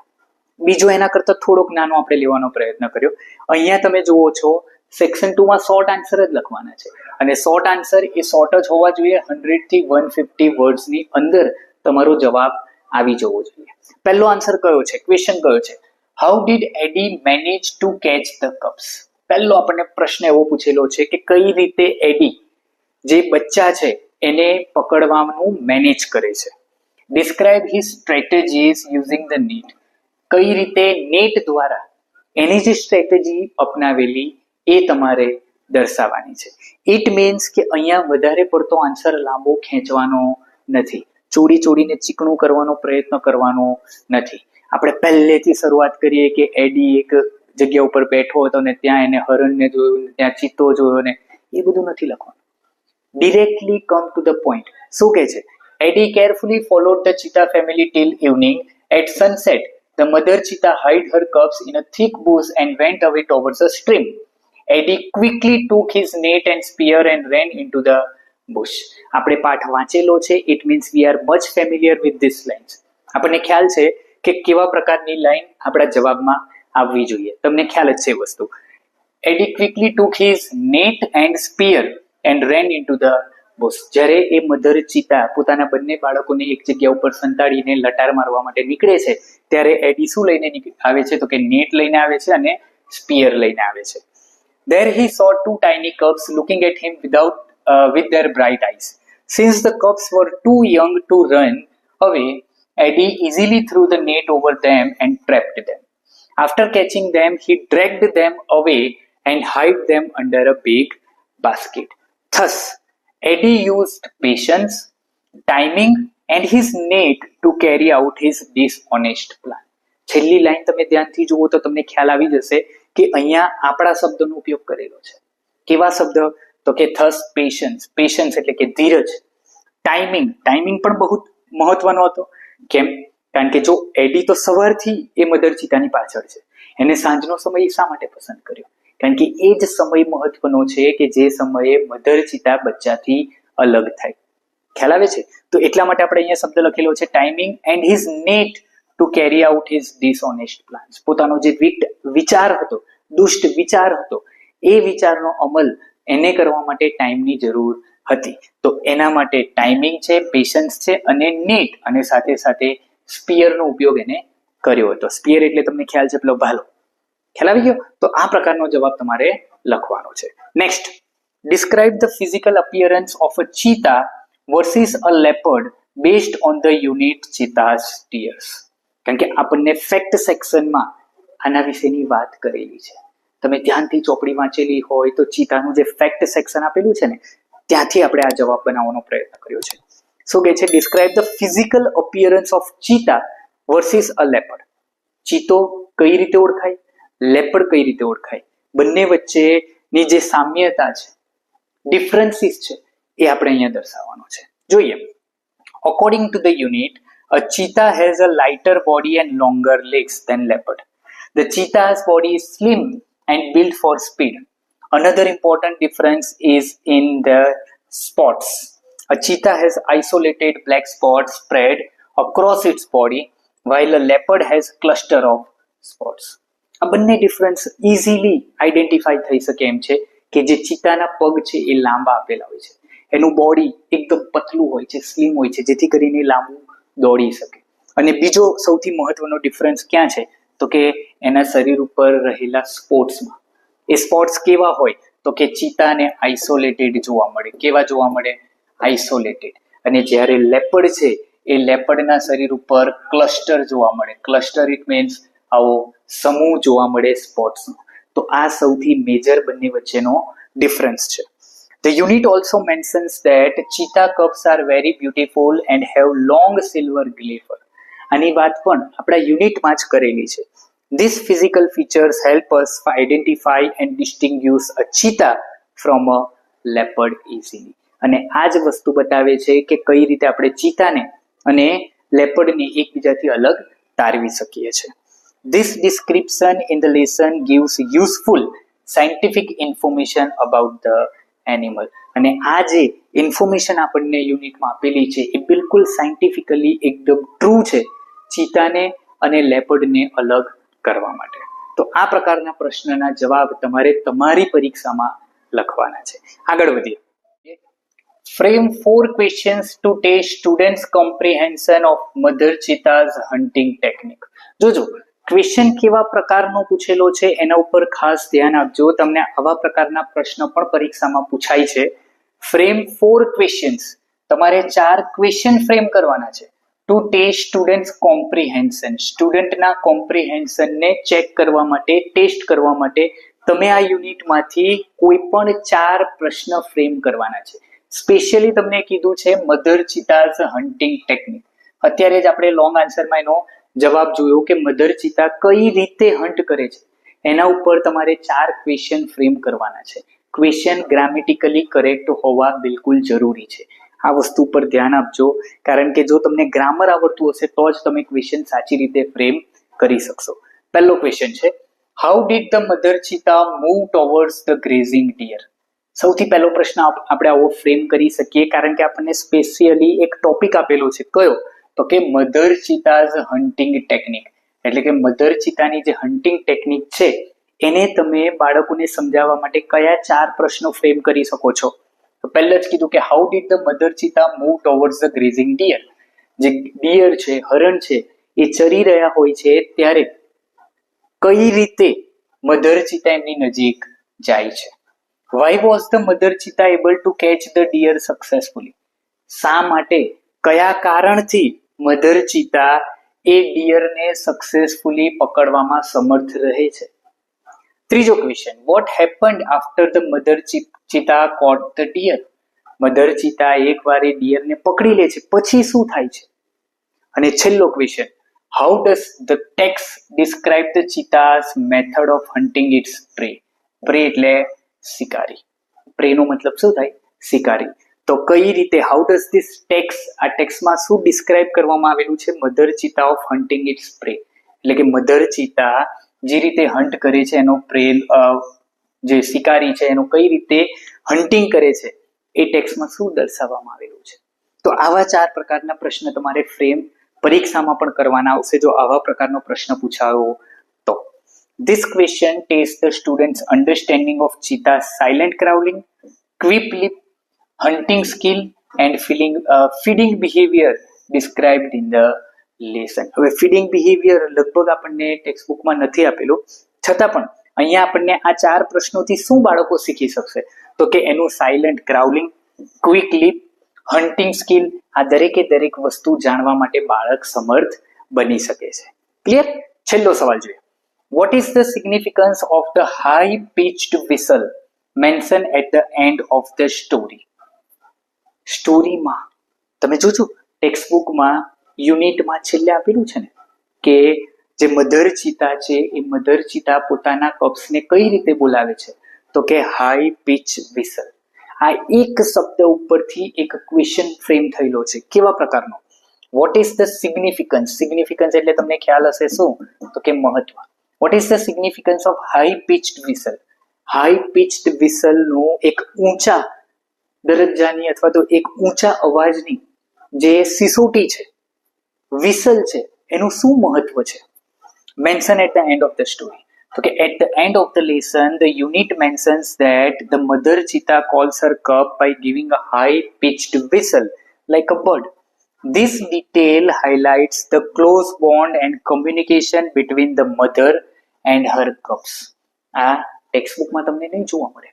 બીજો એના કરતા થોડોક નાનો આપણે લેવાનો પ્રયત્ન કર્યો. અહીંયા તમે જુઓ છો સેક્શન 2 માં શોર્ટ આન્સર જ લખવાના છે અને શોર્ટ આન્સર એ શોર્ટ જ હોવા જોઈએ. 100 થી 150 વર્ડ્સની અંદર તમારો જવાબ આવી જવો જોઈએ. પહેલો આન્સર કયો છે? ક્વેશ્ચન કયો છે? How did Eddie manage to catch the cups? પહેલો આપણને પ્રશ્ન એવો પૂછેલો છે કે કઈ રીતે એડી જે બચ્ચા છે એને પકડવાનું મેનેજ કરે છે. Describe his strategies using the net. કઈ રીતે નેટ દ્વારા એની જે સ્ટ્રેટેજી અપનાવેલી એ તમારે દર્શાવવાની છે. ઇટ મીન્સ કે અહીંયા વધારે પડતો આન્સર લાંબો ખેંચવાનો નથી, ચોડીને ચીકણું કરવાનો પ્રયત્ન કરવાનો નથી. આપણે પહેલેથી શરૂઆત કરીએ કે એડી એક જગ્યા ઉપર બેઠો હતો ને ત્યાં એને હરણને જોયું, ત્યાં ચિત્તો જોયો ને, એ બધું નથી લખવાનું. Directly come to the point. શું કહે છે? Eddie carefully followed the cheetah family till evening. At sunset the mother cheetah hid her cubs in a thick bush and went away towards a stream. Eddie quickly took his net and spear and ran into the bush. આપણે પાઠ વાંચેલો છે. It means we are much familiar with this lines. આપણને ખ્યાલ છે કે કેવા પ્રકારની લાઈન આપણા જવાબમાં આવવી જોઈએ. તમને ખ્યાલ જ છે વસ્તુ. Eddie quickly took his net and spear and ran into the bush. જ્યારે એ મધર ચિતા પોતાના બંને બાળકોને એક જગ્યા ઉપર સંતાડીને લટાર મારવા માટે નીકળે છે ત્યારે એડી શું લઈને આવે છે તો કે નેટ લઈને આવે છે અને સ્પિયર લઈને આવે છે. There he saw two tiny cubs looking at him with their bright eyes. Since the cubs were too young to run away, Eddie easily threw the net over them and trapped them. After catching them, he dragged them away and hid them under a big basket. Thus, Eddie used patience, timing and his net to carry out his dishonest plan. છેલ્લી લાઈન તમે ધ્યાનથી જુઓ તો તમને ખ્યાલ આવી જશે કે અહીંયા આપણા શબ્દનો ઉપયોગ કરેલો છે. કેવા શબ્દ તો કે thus patience. Patience એટલે કે ધીરજ. ટાઈમિંગ પણ બહુ મહત્વનો હતો. કેમ? કારણ કે જો એડી તો સવારથી એ મધર ચિતાની પાછળ છે, એને સાંજનો સમય શા માટે પસંદ કર્યો? કારણ કે એ જ સમય મહત્વનો છે કે જે સમયે મધર ચિતા બચ્ચાથી અલગ થાય. ખ્યાલ આવે છે? તો એટલા માટે આપણે અહીંયા શબ્દ લખેલો છે timing and his net to carry out his dishonest plans. પોતાનો જે વિચાર હતો, દુષ્ટ વિચાર હતો, એ વિચારનો અમલ એને કરવા માટે ટાઈમની જરૂર હતી. તો એના માટે ટાઈમિંગ છે, પેશન્સ છે અને નેટ અને સાથે સાથે સ્પિયરનો ઉપયોગ એને કર્યો હતો. સ્પિયર એટલે તમને ખ્યાલ છે પેલો ભાલો. ખ્યાલ આવી ગયો? તો આ પ્રકારનો જવાબ તમારે લખવાનો છે. Next, describe the physical appearance of a cheetah versus a leopard based on the unit cheetah's tears. કારણ કે આપણને ફેક્ટ સેક્શનમાં આના વિશેની વાત કરેલી છે. તમે ધ્યાનથી ચોપડી વાંચેલી હોય તો ચીતાનું જે ફેક્ટ સેક્શન આપેલું છે ને ત્યાંથી આપણે આ જવાબ બનાવવાનો પ્રયત્ન કર્યો છે. શું કહે છે? Describe the physical appearance of cheetah versus a leopard. ચીતો કઈ રીતે ઓળખાય, લેપર્ડ કઈ રીતે ઓળખાય, બંને વચ્ચેની જે સામ્યતા છે, ડિફરન્સીસ છે, એ આપણે અહીંયા દર્શાવવાનો છે. જોઈએ. According to the unit, a cheetah has a lighter body and longer legs than leopard. The cheetah's body is slim and built for speed. Another important difference is in the spots. A cheetah has isolated black spots spread across its body, while a leopard has cluster of spots. આ બંને ડિફરન્સ ઇઝીલી આઈડેન્ટિફાઈ થઈ શકે એમ છે કે જે ચિત્તાના પગ છે એ લાંબા આપેલા હોય છે, એનું બોડી એકદમ પતલું હોય છે, સ્લિમ હોય છે, જેથી કરીને લાંબુ દોડી શકે. અને બીજો સૌથી મહત્વનો ડિફરન્સ ક્યાં છે તો કે એના શરીર ઉપર રહેલા સ્પોટ્સમાં. એ સ્પોટ્સ કેવા હોય તો કે ચિત્તાને આઇસોલેટેડ જોવા મળે. કેવા જોવા મળે? આઇસોલેટેડ. અને જ્યારે લેપર્ડ છે એ લેપર્ડના શરીર ઉપર ક્લસ્ટર જોવા મળે. ક્લસ્ટર ઇટ મીન્સ આવો સમૂહ જોવા મળે સ્પોટ્સનો. તો આ સૌથી મેજર બંને વચ્ચેનો ડિફરન્સ છે. The unit also mentions that cheetah cubs are very beautiful and have long silver gray fur. આની વાત પણ આપણા યુનિટમાં જ કરેલી છે. These physical features help us identify and distinguish a cheetah from a leopard easily. અને આ જ વસ્તુ બતાવે છે કે કઈ રીતે આપણે ચીતાને અને લેપર્ડને એકબીજાથી અલગ તારવી શકીએ છીએ. This description in the lesson gives useful scientific information about the animal. અને આ જે ઇન્ફોર્મેશન આપણને યુનિટમાં આપેલી છે એ બિલકુલ સાયન્ટિફિકલી એકદમ ટ્રુ છે ચીતાને અને લેપર્ડને અલગ કરવા માટે. તો આ પ્રકારના પ્રશ્નના જવાબ તમારે તમારી પરીક્ષામાં લખવાના છે. આગળ વધીએ. Frame 4 questions to test students comprehension of mother cheetah's hunting technique. જોજો ક્વેશ્ચન કેવા પ્રકારનો પૂછેલો છે એના ઉપર ખાસ ધ્યાન આપજો. તમને આવા પ્રકારના પ્રશ્ન પણ પરીક્ષામાં પૂછાય છે. ફ્રેમ 4 ક્વેશ્ચન્સ, તમારે 4 ક્વેશ્ચન ફ્રેમ કરવાના છે ટુ ટેસ્ટ સ્ટુડન્ટ્સ કોમ્પ્રિહેન્શન. સ્ટુડન્ટના કોમ્પ્રિહેન્શનને ચેક કરવા માટે, ટેસ્ટ કરવા માટે તમે આ યુનિટમાંથી કોઈ પણ 4 પ્રશ્ન ફ્રેમ કરવાના છે. સ્પેશિયલી તમને કીધું છે મધર ચીતાઝ હન્ટિંગ ટેકનિક. અત્યારે જ આપણે લોંગ આન્સરમાં એનો જવાબ જોયો કે મધર ચીતા કઈ રીતે હન્ટ કરે છે, એના ઉપર તમારે 4 ક્વેશ્ચન ફ્રેમ કરવાના છે. ક્વેશ્ચન ગ્રામેટિકલી કરેક્ટ હોવા બિલકુલ જરૂરી છે. આ વસ્તુ પર ધ્યાન આપજો, કારણ કે જો તમને ગ્રામર આવડતું હશે તો જ તમે ક્વેશ્ચન સાચી રીતે ફ્રેમ કરી શકશો. પહેલો ક્વેશ્ચન છે, how did the mother cheetah move towards the grazing deer? સૌથી પહેલો પ્રશ્ન આપણે આવો ફ્રેમ કરી શકીએ કારણ કે આપણને સ્પેશિયલી એક ટોપિક આપેલો છે. કયો? તો કે મધર ચીતાઝ હન્ટિંગ ટેકનિક. એટલે કે મધર ચીતાની જે હન્ટિંગ ટેકનિક છે એને તમે બાળકોને સમજાવવા માટે કયા 4 પ્રશ્નો ફ્રેમ કરી શકો છો? તો પહેલા જ કીધું કે how did the mother cheetah move towards the grazing deer? જે ડિયર છે, હરણ છે, એ ચરી રહ્યા હોય છે ત્યારે કઈ રીતે મધર ચીતા એમની નજીક જાય છે? Why was the mother cheetah able to catch the deer successfully? શા માટે, કયા કારણથી મધર ચીતા એ ડિયરને સક્સેસફુલી પકડવામાં સમર્થ રહે છે? ત્રીજો question, what happened after the mother cheetah caught the deer? Mother cheetah એકવાર એ ડિયરને પકડી લે છે પછી શું થાય છે? અને છેલ્લો question, how does the text describe the cheetah's method of hunting its prey? Prey એટલે શિકારી. પ્રેનો મતલબ શું થાય? શિકારી. તો કઈ રીતે, હાઉ ડઝ ધીસ ટેક્સ્ટ, આ ટેક્સ્ટમાં શું ડિસ્ક્રાઇબ કરવામાં આવેલું છે મધર ચીતા ઓફ હન્ટિંગ ઇટ્સ પ્રે? એટલે કે મધર ચીતા જે રીતે હન્ટ કરે છે એનો પ્રે, જે શિકારી છે એનો કઈ રીતે હન્ટિંગ કરે છે એ ટેક્સ્ટમાં શું દર્શાવવામાં આવેલું છે? તો આવા 4 પ્રકારના પ્રશ્ન તમારે ફ્રેમ પરીક્ષામાં પણ કરવાના આવશે જો આવા પ્રકારનો પ્રશ્ન પૂછાયો તો. This question tests the students' understanding of cheetah's silent growling, quick lip, hunting skill and feeding behavior described in the lesson. હવે ફીડિંગ બિહેવિયર લગભગ આપણને ટેક્સ્ટ બુકમાં નથી આપેલું, છતાં પણ અહીંયા આપણને આ 4 પ્રશ્નોથી શું બાળકો શીખી શકશે? તો કે એનું silent growling, quick leap, hunting skill, આ દરેકે દરેક વસ્તુ જાણવા માટે બાળક સમર્થ બની શકે છે. ક્લિયર? છેલ્લો સવાલ જોઈએ. What is the significance of the high-pitched whistle mentioned at the end of the story? સ્ટોરીમાં તમે જોજો ટેક્સ્ટ બુકમાં યુનિટમાં છેલ્લે આપેલું છે ને કે જે મધર ચીતા છે એ મધર ચીતા પોતાના કપ્સને કઈ રીતે બોલાવે છે? તો કે હાઈ પિચ વિસલ. આ એક શબ્દ ઉપરથી એક ક્વેશ્ચન ફ્રેમ થયેલો છે. કેવા પ્રકારનો? What is the significance? Significance એટલે તમને ખ્યાલ હશે શું? તો કે મહત્વ. What is the significance of high pitched whistle? High pitched વિસલનું એક ઊંચા દરજ્જાની અથવા તો એક ઊંચા અવાજની જે સિસોટી છે, વિસલ છે, એનું શું મહત્વ છે? Mention at the end of the story. તો કે at the end of the lesson, the unit mentions that the mother cheetah calls her cub by giving a high-pitched whistle like a bird. This detail highlights the close bond and communication between the mother and her cubs. આ ટેક્સ્ટ બુકમાં તમને નહીં જોવા મળે.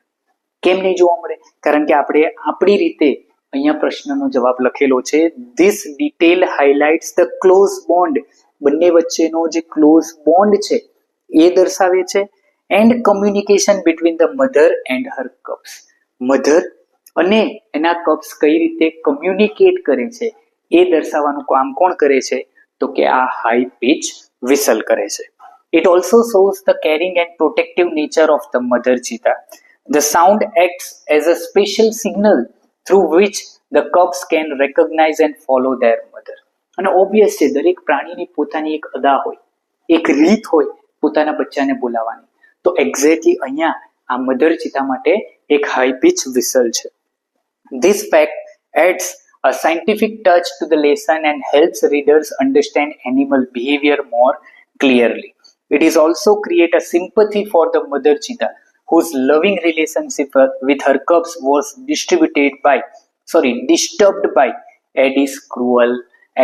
કેમ નહીં જોવા મળે? કારણ કે આપણે આપણી રીતે અહીંયા પ્રશ્નનો જવાબ લખેલો છે. This detail highlights the close bond, બંને વચ્ચેનો જે ક્લોઝ બોન્ડ છે એ દર્શાવે છે, and communication between the mother and her cups. Mother અને એના કપ્સ કઈ રીતે કમ્યુનિકેટ કરે છે એ દર્શાવવાનું કામ કોણ કરે છે? તો કે આ હાઈ પિચ વિસલ કરે છે. It also shows the caring and protective nature of the mother cheetah. The sound acts as a special signal through which the cubs can recognize and follow their mother. અને ઓબ્વિયસ છે દરેક પ્રાણીની પોતાની એક અદા હોય, એક રીત હોય પોતાના બચ્ચાને બોલાવવાની. તો એક્ઝેક્ટલી અહીંયા આ મધર ચીતા માટે એક હાઈ પિચ વિસલ છે. This fact adds a scientific touch to the lesson and helps readers understand animal behavior more clearly. It is also create a sympathy for the mother cheetah, whose loving relationship with her cubs was disturbed by Eddie's cruel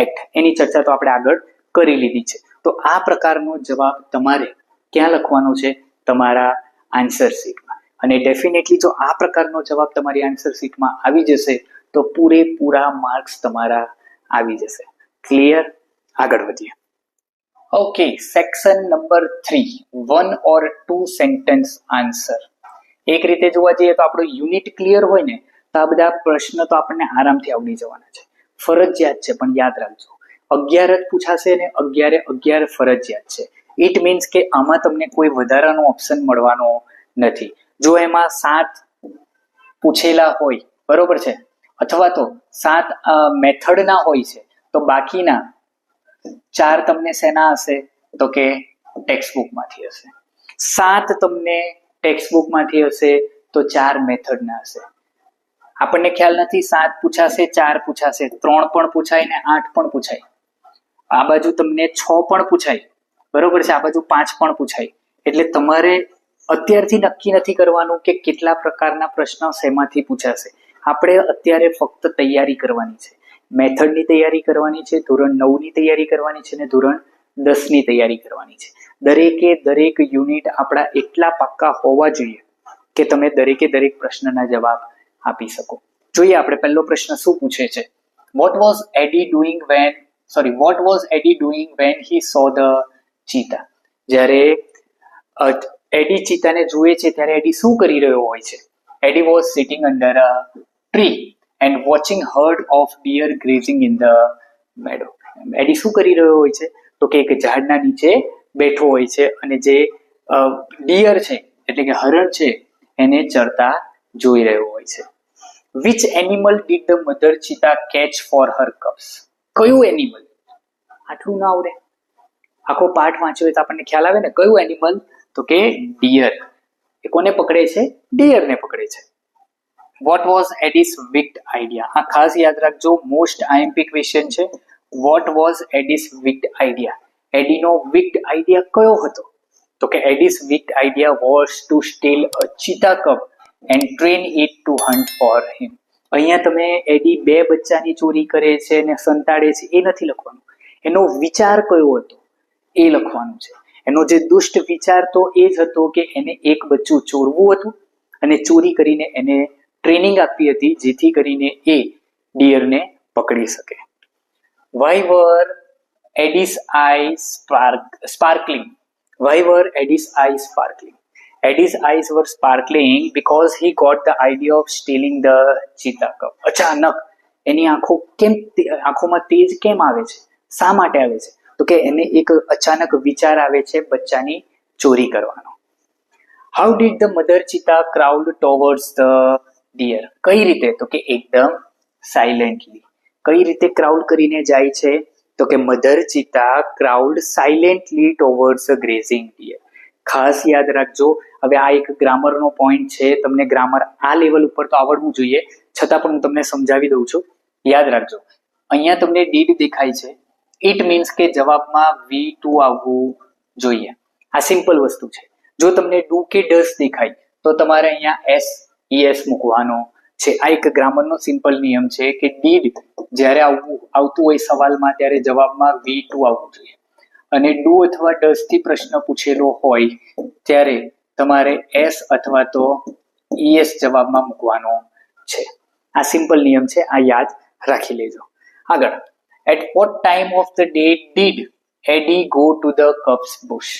act. એની ચર્ચા તો આપણે આગળ કરી લીધી છે. તો આ પ્રકારનો જવાબ તમારે ક્યાં લખવાનો છે? તમારા આન્સર શીટમાં. અને ડેફિનેટલી જો આ પ્રકારનો જવાબ તમારી આન્સર શીટમાં આવી જશે તો પૂરેપૂરા માર્ક્સ તમારા આવી જશે. ક્લિયર? આગળ વધીએ. Okay, section number 3, 1 or 2 sentence answer. એક રીતે જોવા જઈએ તો આપણો યુનિટ ક્લિયર હોય ને તો આ બધા પ્રશ્ન તો આપણને આરામથી આવડી જવાના છે. ફરજિયાત છે, પણ યાદ રાખજો 11 જ પૂછાશે ને 11 ફરજિયાત છે. ઇટ મીન્સ કે આમાં તમને કોઈ વધારાનો ઓપ્શન મળવાનો નથી. જો એમાં 7 પૂછેલા હોય, બરોબર છે, અથવા તો 7 મેથડના હોય છે તો બાકીના 4 તમને શેના હશે? તો કે ટેક્સ્ટ બુકમાંથી હશે. 7 તમને ટેક્સ્ટ બુકમાંથી હશે તો 4 મેથડના હશે. આપણને ખ્યાલ નથી 7 પૂછાશે, 4 પૂછાશે, 3 પણ પૂછાય ને 8 પણ પૂછાય. આ બાજુ તમને 6 પણ પૂછાય, બરોબર છે, આ બાજુ 5 પણ પૂછાય. એટલે તમારે અત્યારથી નક્કી નથી કરવાનું કે કેટલા પ્રકારના પ્રશ્નો શેમાંથી પૂછાશે. આપણે અત્યારે ફક્ત તૈયારી કરવાની છે. મેથડની તૈયારી કરવાની છે, ધોરણ 9ની તૈયારી કરવાની છે અને ધોરણ 10ની તૈયારી કરવાની છે. દરેક યુનિટ આપણા એટલા પાક્કા હોવા જોઈએ કે તમે દરેક પ્રશ્નના જવાબ આપી શકો. જોઈએ આપણે પહેલો પ્રશ્ન શું પૂછે છે. What was Eddie doing when he saw the cheetah? જ્યારે એડી ચીતાને જુએ છે ત્યારે એડી શું કરી રહ્યો હોય છે? Eddie was sitting under a tree and watching herd of deer grazing in the meadow. એડી શું કરી રહ્યો હોય છે? તો કે એક ઝાડના નીચે બેઠો હોય છે અને જે ડિયર છે એટલે કે હરણ છે એને ચરતા જોઈ રહ્યો હોય છે. Which animal did the mother cheetah catch for her cubs? કયું એનિમલ? આટલું ના આવડે, આખો પાઠ વાંચ્યો હોય તો આપણને ખ્યાલ આવે ને. કયું એનિમલ? તો કે ડિયર. એ કોને પકડે છે? ડિયરને પકડે છે. What was Eddie's wicked idea? આ ખાસ યાદ રાખજો, મોસ્ટ આઈએમપી ક્વેશ્ચન છે. What was Eddie's wicked idea? એડીનો wicked idea કયો હતો? તો કે Eddie's wicked idea was to steal a cheetah cub and train it to hunt for him. અહીંયા તમે એડી 2 બચ્ચાની ચોરી કરે છે અને સંતાડે છે એ નથી લખવાનું. એનો વિચાર કયો હતો એ લખવાનું છે. એનો જે દુષ્ટ વિચાર તો એ જ હતો કે એને એક બચ્ચું ચોરવું હતું અને ચોરી કરીને એને ટ્રેનિંગ આપી હતી જેથી કરીને એ ડિયરને પકડી શકે. Why were Eddie's eyes sparkling? Why were Eddie's eyes sparkling? Eddie's eyes were sparkling because he got the idea of stealing the cheetah cub. અચાનક એની આંખોમાં તેજ કેમ આવે છે? શા માટે આવે છે? તો કે એને એક અચાનક વિચાર આવે છે બચ્ચાની ચોરી કરવાનો. How did the mother cheetah crawl towards the deer? કઈ રીતે? તો કે એકદમ સાયલેન્ટલી. કઈ રીતે ક્રાઉલ કરીને જાય છે? તો કે મધર ચીતા ક્રાઉલ્ડ સાયલેન્ટલી ટોવર્ડ્સ અ ગ્રેઝિંગ ડિયર. ખાસ યાદ રાખજો, હવે આ એક ગ્રામરનો પોઈન્ટ છે. તમને ગ્રામર આ લેવલ ઉપર તો આવડવું જોઈએ, છતાં પણ હું તમને સમજાવી દઉં છું. યાદ રાખજો, અહીંયા તમને ડીડ દેખાય છે, ઇટ મીન્સ કે જવાબમાં V2 આવવું જોઈએ. આ સિમ્પલ વસ્તુ છે. જો તમને ડુ કે ડસ દેખાય તો તમારે અહીંયા SES મૂકવાનો છે. આ એક ગ્રામરનો સિમ્પલ નિયમ છે કે ડીડ જ્યારે આવતું હોય સવાલમાં ત્યારે જવાબમાં V2 આવવું જોઈએ અને ડુ અથવા ડસ થી પ્રશ્ન પૂછેલો હોય ત્યારે તમારે S અથવા તો ES જવાબમાં મૂકવાનો છે. આ સિમ્પલ નિયમ છે, આ યાદ રાખી લેજો. આગળ, at what time of the day did Eddie go to the cub's bush?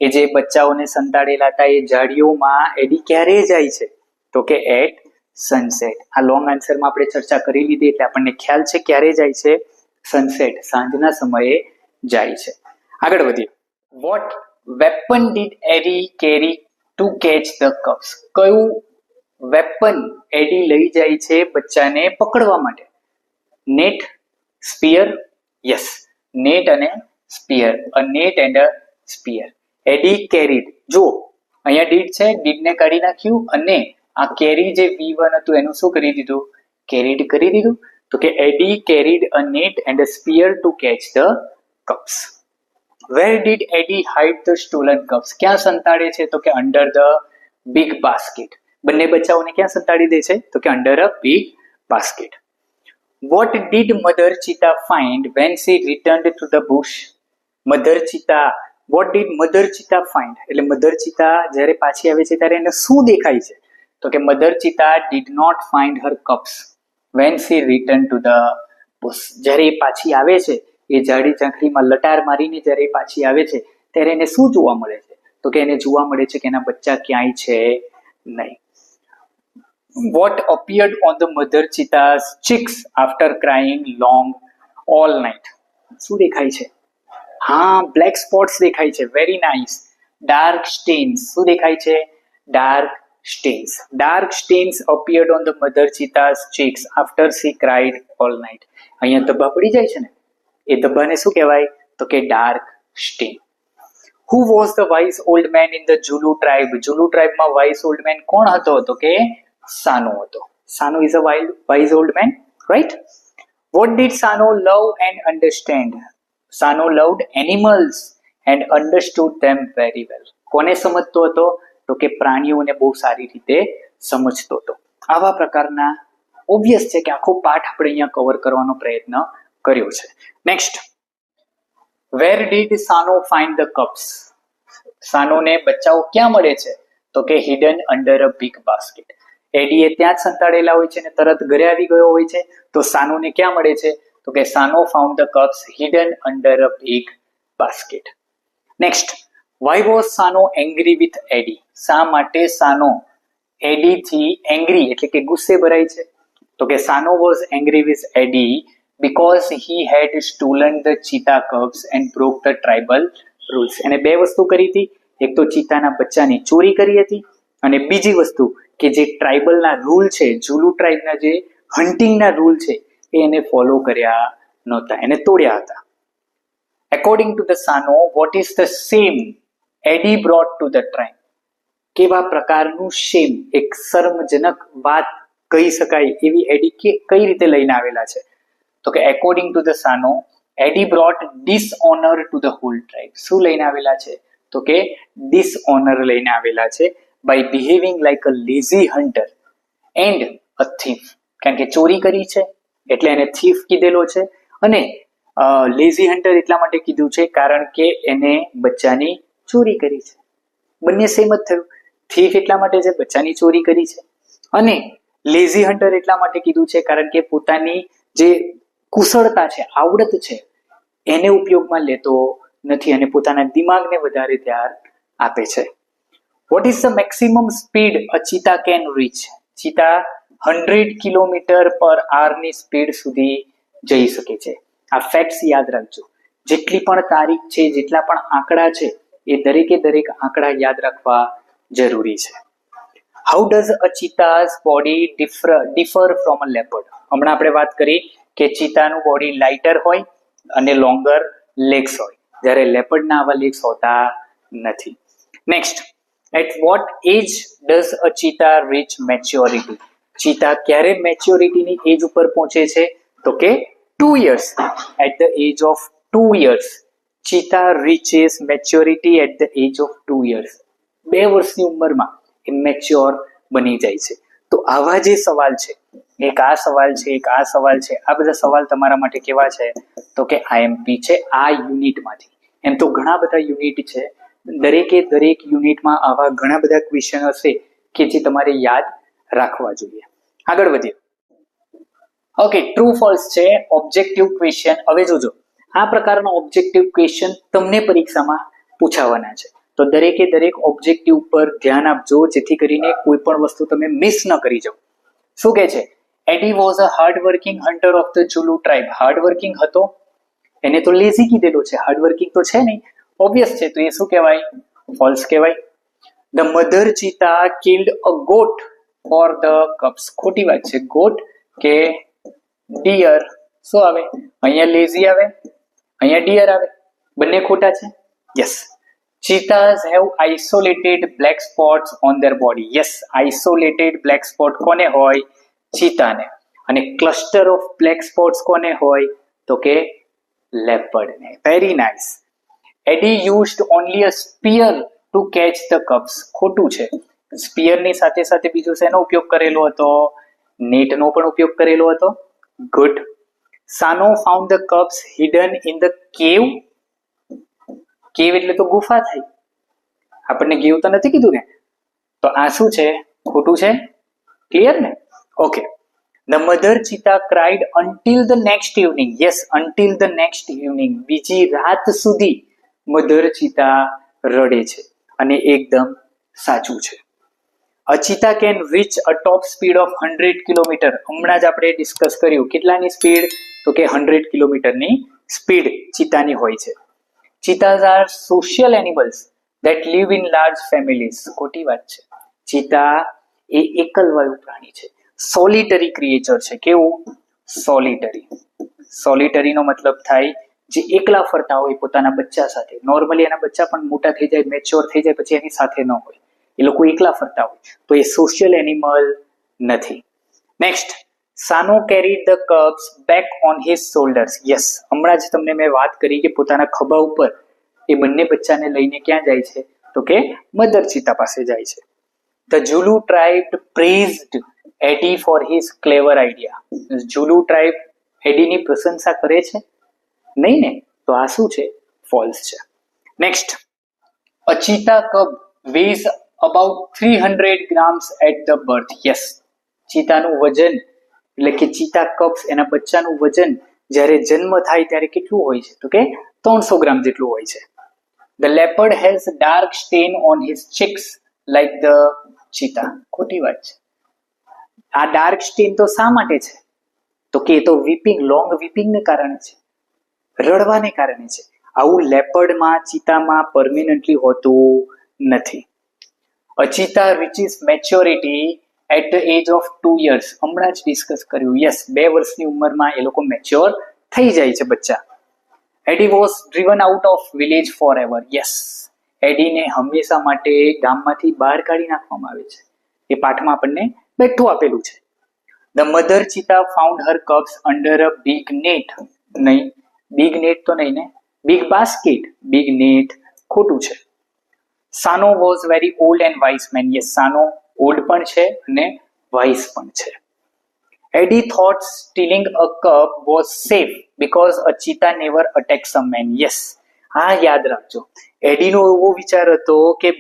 એ જે બચ્ચાઓને સંતાડેલા હતા એ ઝાડીઓમાં એડી ક્યારે જાય છે? તો કે એટ સનસેટ. આ લોંગ આન્સરમાં આપણે ચર્ચા કરી લીધી એટલે આપણને ખ્યાલ છે ક્યારે જાય છે. સનસેટ, સાંજના સમયે જાય છે. આગળ વધીએ. What weapon did Eddie carry to catch the cubs? કયું વેપન એડી લઈ જાય છે બચ્ચાને પકડવા માટે? Net, spear? યસ, નેટ અને spear. A net and a spear. Eddie carried, જો અહીંયા ડીડ છે, ડીડને કાઢી નાખ્યું અને આ કેરી જે V1 હતું એનું શું કરી દીધું? કેરીડ કરી દીધું. તો કે Eddie carried a net and a spear to catch the cubs. Where did Eddie hide the stolen cubs? ક્યાં સંતાડે છે? તો કે અંડર ધ બિગ બાસ્કેટ. બંને બચ્ચાઓને ક્યાં સંતાડી દે છે? તો કે under a big basket. What did mother cheetah find when she returned to the bush? Mother cheetah, what did mother cheetah find એટલે મધર ચીતા જ્યારે પાછી આવે છે ત્યારે એને શું દેખાય છે? તો કે mother cheetah did not find her cubs when she return to the bush. જ્યારે એ પાછી આવે છે, એ ઝાડી ઝાંખરીમાં લટાર મારીને જ્યારે એ પાછી આવે છે ત્યારે એને શું જોવા મળે છે? તો કે એને જોવા મળે છે કે એના બચ્ચા ક્યાંય છે નહીં. What appeared on the mother cheetah's cheeks after crying long all night? શું દેખાય છે? હા, બ્લેક સ્પોટ્સ દેખાય છે. Very nice. Dark tense. શું દેખાય છે? Dark tense. Dark tense appeared on the mother cheetah's cheeks after she cried all night. અહીંયા ધબ્બા પડી જાય છે ને, એ ધબ્બાને શું કહેવાય? તો કે dark stain. Who was the wise old man in the Zulu tribe? Zulu tribe માં wise old man કોણ હતો? તો કે સાનો હતો. સાનો is a wise old man, right? What did Sano love and understand? Sano loved animals and understood them very well. કોને સમજતો હતો? તો કે પ્રાણીઓને બહુ સારી રીતે સમજતો હતો. આવા પ્રકારના ઓબ્વિયસ છે કે આખો પાઠ આપણે અહીંયા કવર કરવાનો પ્રયત્ન કર્યો છે. Next, where did Sano find the cubs? સાનોને બચ્ચાઓ ક્યાં મળે છે? તો કે hidden under a big basket. એડીએ ત્યાં જ સંતાડેલા હોય છે અને તરત ઘરે આવી ગયો હોય છે. તો સાનોને ક્યાં મળે છે? તો કે Sano found the cubs hidden under a big basket. Next, why was Sano angry with Eddie? શા માટે સાનો એડી થી એંગ્રી એટલે કે ગુસ્સે ભરાય છે? તો કે Sano was angry with Eddie because he had stolen the cheetah cubs and broke the tribal rules. એને બે વસ્તુ કરી હતી. એક તો ચીતાના બચ્ચાની ચોરી કરી હતી અને બીજી વસ્તુ કે જે ટ્રાઇબલના રૂલ છે, ઝુલુ ટ્રાઇબના જે હન્ટિંગના રૂલ છે એ એને ફોલો કર્યા નહોતા, એને તોડ્યા હતા. According to the Sano, what is the shame Eddie brought to the tribe? કેવા પ્રકારનું શેમ, એક શર્મજનક વાત કહી શકાય એવી એડી કઈ રીતે લઈને આવેલા છે? તો કે according to the Sano, Eddie brought dishonor to the whole tribe. શું લઈને આવેલા છે? તો કે dishonor લઈને આવેલા છે by behaving like a lazy hunter and a thief. કારણ કે ચોરી કરી છે એટલે એને thief કીધેલો છે અને lazy hunter એટલા માટે કીધું છે કારણ કે એને બચ્ચાની ચોરી કરી છે. બંને સેમ જ થયું. thief એટલા માટે છે બચ્ચાની ચોરી કરી છે અને lazy hunter એટલા માટે કીધું છે કારણ કે પોતાની જે કુશળતા છે, આવડત છે એને ઉપયોગમાં લેતો નથી અને પોતાના દિમાગને વધારે ધ્યાન આપે છે. What is the maximum speed a cheetah can reach? Cheetah 100 kilometre પર આવરની સ્પીડ સુધી જઈ શકે છે. આ ફેક્ટ્સ યાદ રાખજો. જેટલી પણ તારીખ છે, જેટલા પણ આંકડા છે એ દરેકે દરેક આંકડા યાદ રાખવા જરૂરી છે. How does a cheetah's body differ from a leopard? હમણાં આપણે વાત કરી કે ચીતાનું બોડી લાઇટર હોય અને લોંગર લેગ્સ હોય, જ્યારે લેપર્ડના આવા લેગ્સ હોતા નથી. Next, at what age does a cheetah reach maturity? Cheetah ક્યારે મેચ્યોરિટીની એજ ઉપર પહોંચે છે? તો કે 2 years. At the age of 2 years cheetah reaches maturity at the age of 2 years. 2 વર્ષની ઉંમરમાં એ મેચ્યોર બની જાય છે. તો આવા જે સવાલ છે, એક આ સવાલ છે, એક આ સવાલ છે, આ બધા સવાલ તમારા માટે કેવા છે? તો કે આઈએમપી છે આ યુનિટમાંથી. એમ તો ઘણા બધા યુનિટ છે, દરેકે દરેક યુનિટમાં આવા ઘણા બધા ક્વેશ્ચન હશે કે જે તમારે યાદ રાખવા જોઈએ. આગળ વધીએ. ઓકે, ટ્રુ ફોલ્સ છે ઓબ્જેક્ટિવ ક્વેશ્ચન. હવે જોજો, આ પ્રકારના ઓબ્જેક્ટિવ ક્વેશ્ચન તમને પરીક્ષામાં પૂછાવાના છે, તો દરેકે દરેક ઓબ્જેક્ટિવ પર ધ્યાન આપજો જેથી કરીને કોઈ પણ વસ્તુ તમે મિસ ન કરી જાઓ. શું કહે છે? Eddie was a hard working hunter of the Zulu tribe. Hard working હતો, એને તો લેઝી કીધેલો છે, હાર્ડ વર્કિંગ તો છે નહીં, ઓબ્વિયસ છે. તો એ શું કહેવાય? ફોલ્સ કહેવાય. The mother cheetah killed a goat for the cubs. ખોટી વાત છે. ગોટ કે ડિયર શું આવે? અહીંયા લેઝી આવે, અહીંયા ડિયર આવે, બંને ખોટા છે. Yes. Cheetahs have isolated black spots on their body. Yes, isolated black spot કોને હોય? ચીતાને. અને cluster of black spots કોને હોય? તો કે leopardને. Very nice. Eddie used only a spear to catch the cubs. ખોટું છે. સ્પીયરની સાથે સાથે બીજો શેનો ઉપયોગ કરેલો હતો? નેટનો પણ ઉપયોગ કરેલો હતો. Good. Sano found the cubs hidden in the cave. કેવ એટલે તો ગુફા થઈ. આપણને કેવ તો નથી કીધું ને, તો આ શું છે? ખોટું છે. ક્લિયર ને? Okay. The mother cheetah cried until the next evening. Yes, until the next evening. બીજી રાત સુધી મધર ચીતા રડે છે અને એકદમ સાચું છે. A cheetah can reach a top speed of 100 kilometre. હમણાં જ આપણે ડિસ્કસ કર્યું. કેટલાની સ્પીડ? તો કે 100 કિલોમીટરની સ્પીડ ચીતાની હોય છે. Cheetahs are social animals that live in large families. ખોટી વાત છે. ચીતા એ એકલવાયુ પ્રાણી છે, સોલિટરી ક્રિએચર છે. કેવું? સોલિટરી. સોલિટરી નો મતલબ થાય જે એકલા ફરતા હોય પોતાના બચ્ચા સાથે, નોર્મલી એના બચ્ચા પણ મોટા થઈ જાય, મેચ્યોર થઈ જાય પછી એની સાથે ન હોય, એ લોકો એકલા ફરતા હોય, તો એ સોશિયલ એનિમલ નથી. Next, Sano carried the cubs back on his shoulders. Yes, હમણાં જ તમને મેં વાત કરી કે પોતાના ખભા ઉપર એ બંને બચ્ચાને લઈને ક્યાં જાય છે, તો કે મધર ચીતા પાસે જાય છે. The Zulu tribe praised Eddie for his clever idea. Zulu tribe એડીની પ્રશંસા કરે છે? નહીં ને, તો આ શું છે? ફોલ્સ છે. Next, a cheetah cub weighs about 300 grams at the birth. Yes, ચીતાનું વજન એટલે કે ચીતા કબ્સ એના બચ્ચાનું વજન જ્યારે જન્મ થાય ત્યારે કેટલું હોય છે, તો કે 300 ગ્રામ જેટલું હોય છે. The leopard has dark stain on his cheeks like the cheetah. ખોટી વાત છે. આ ડાર્ક સ્ટેન તો શા માટે છે, તો કે એ તો વીપિંગ, લોંગ વીપિંગને કારણે છે, રડવાને કારણે છે. આવું લેપર્ડમાં, ચીતામાં પરમેનન્ટલી હોતું નથી. A cheetah reaches maturity at the age of 2 years. હમણાં જ ડિસ્કસ કર્યું. યસ, 2 વર્ષની ઉંમરમાં એ લોકો મેચ્યોર થઈ જાય છે બચ્ચા. Eddie was driven out of village forever. Yes, એડીને હંમેશા માટે ગામમાંથી બહાર કાઢી નાખવામાં આવે છે. એ પાઠમાં આપણને બેઠું આપેલું છે. The mother cheetah found her cubs under a big net. નહીં, big net તો નહીં ને, big basket. big net ખોટું છે. સાનો was very old and wise man. Yes, Sano old પણ છે અને વાઇસ પણ છે. Eddie thought stealing a cub was safe because a cheetah never attacks a man. Yes, હા યાદ રાખજો. એડીનો એવો વિચાર હતો કે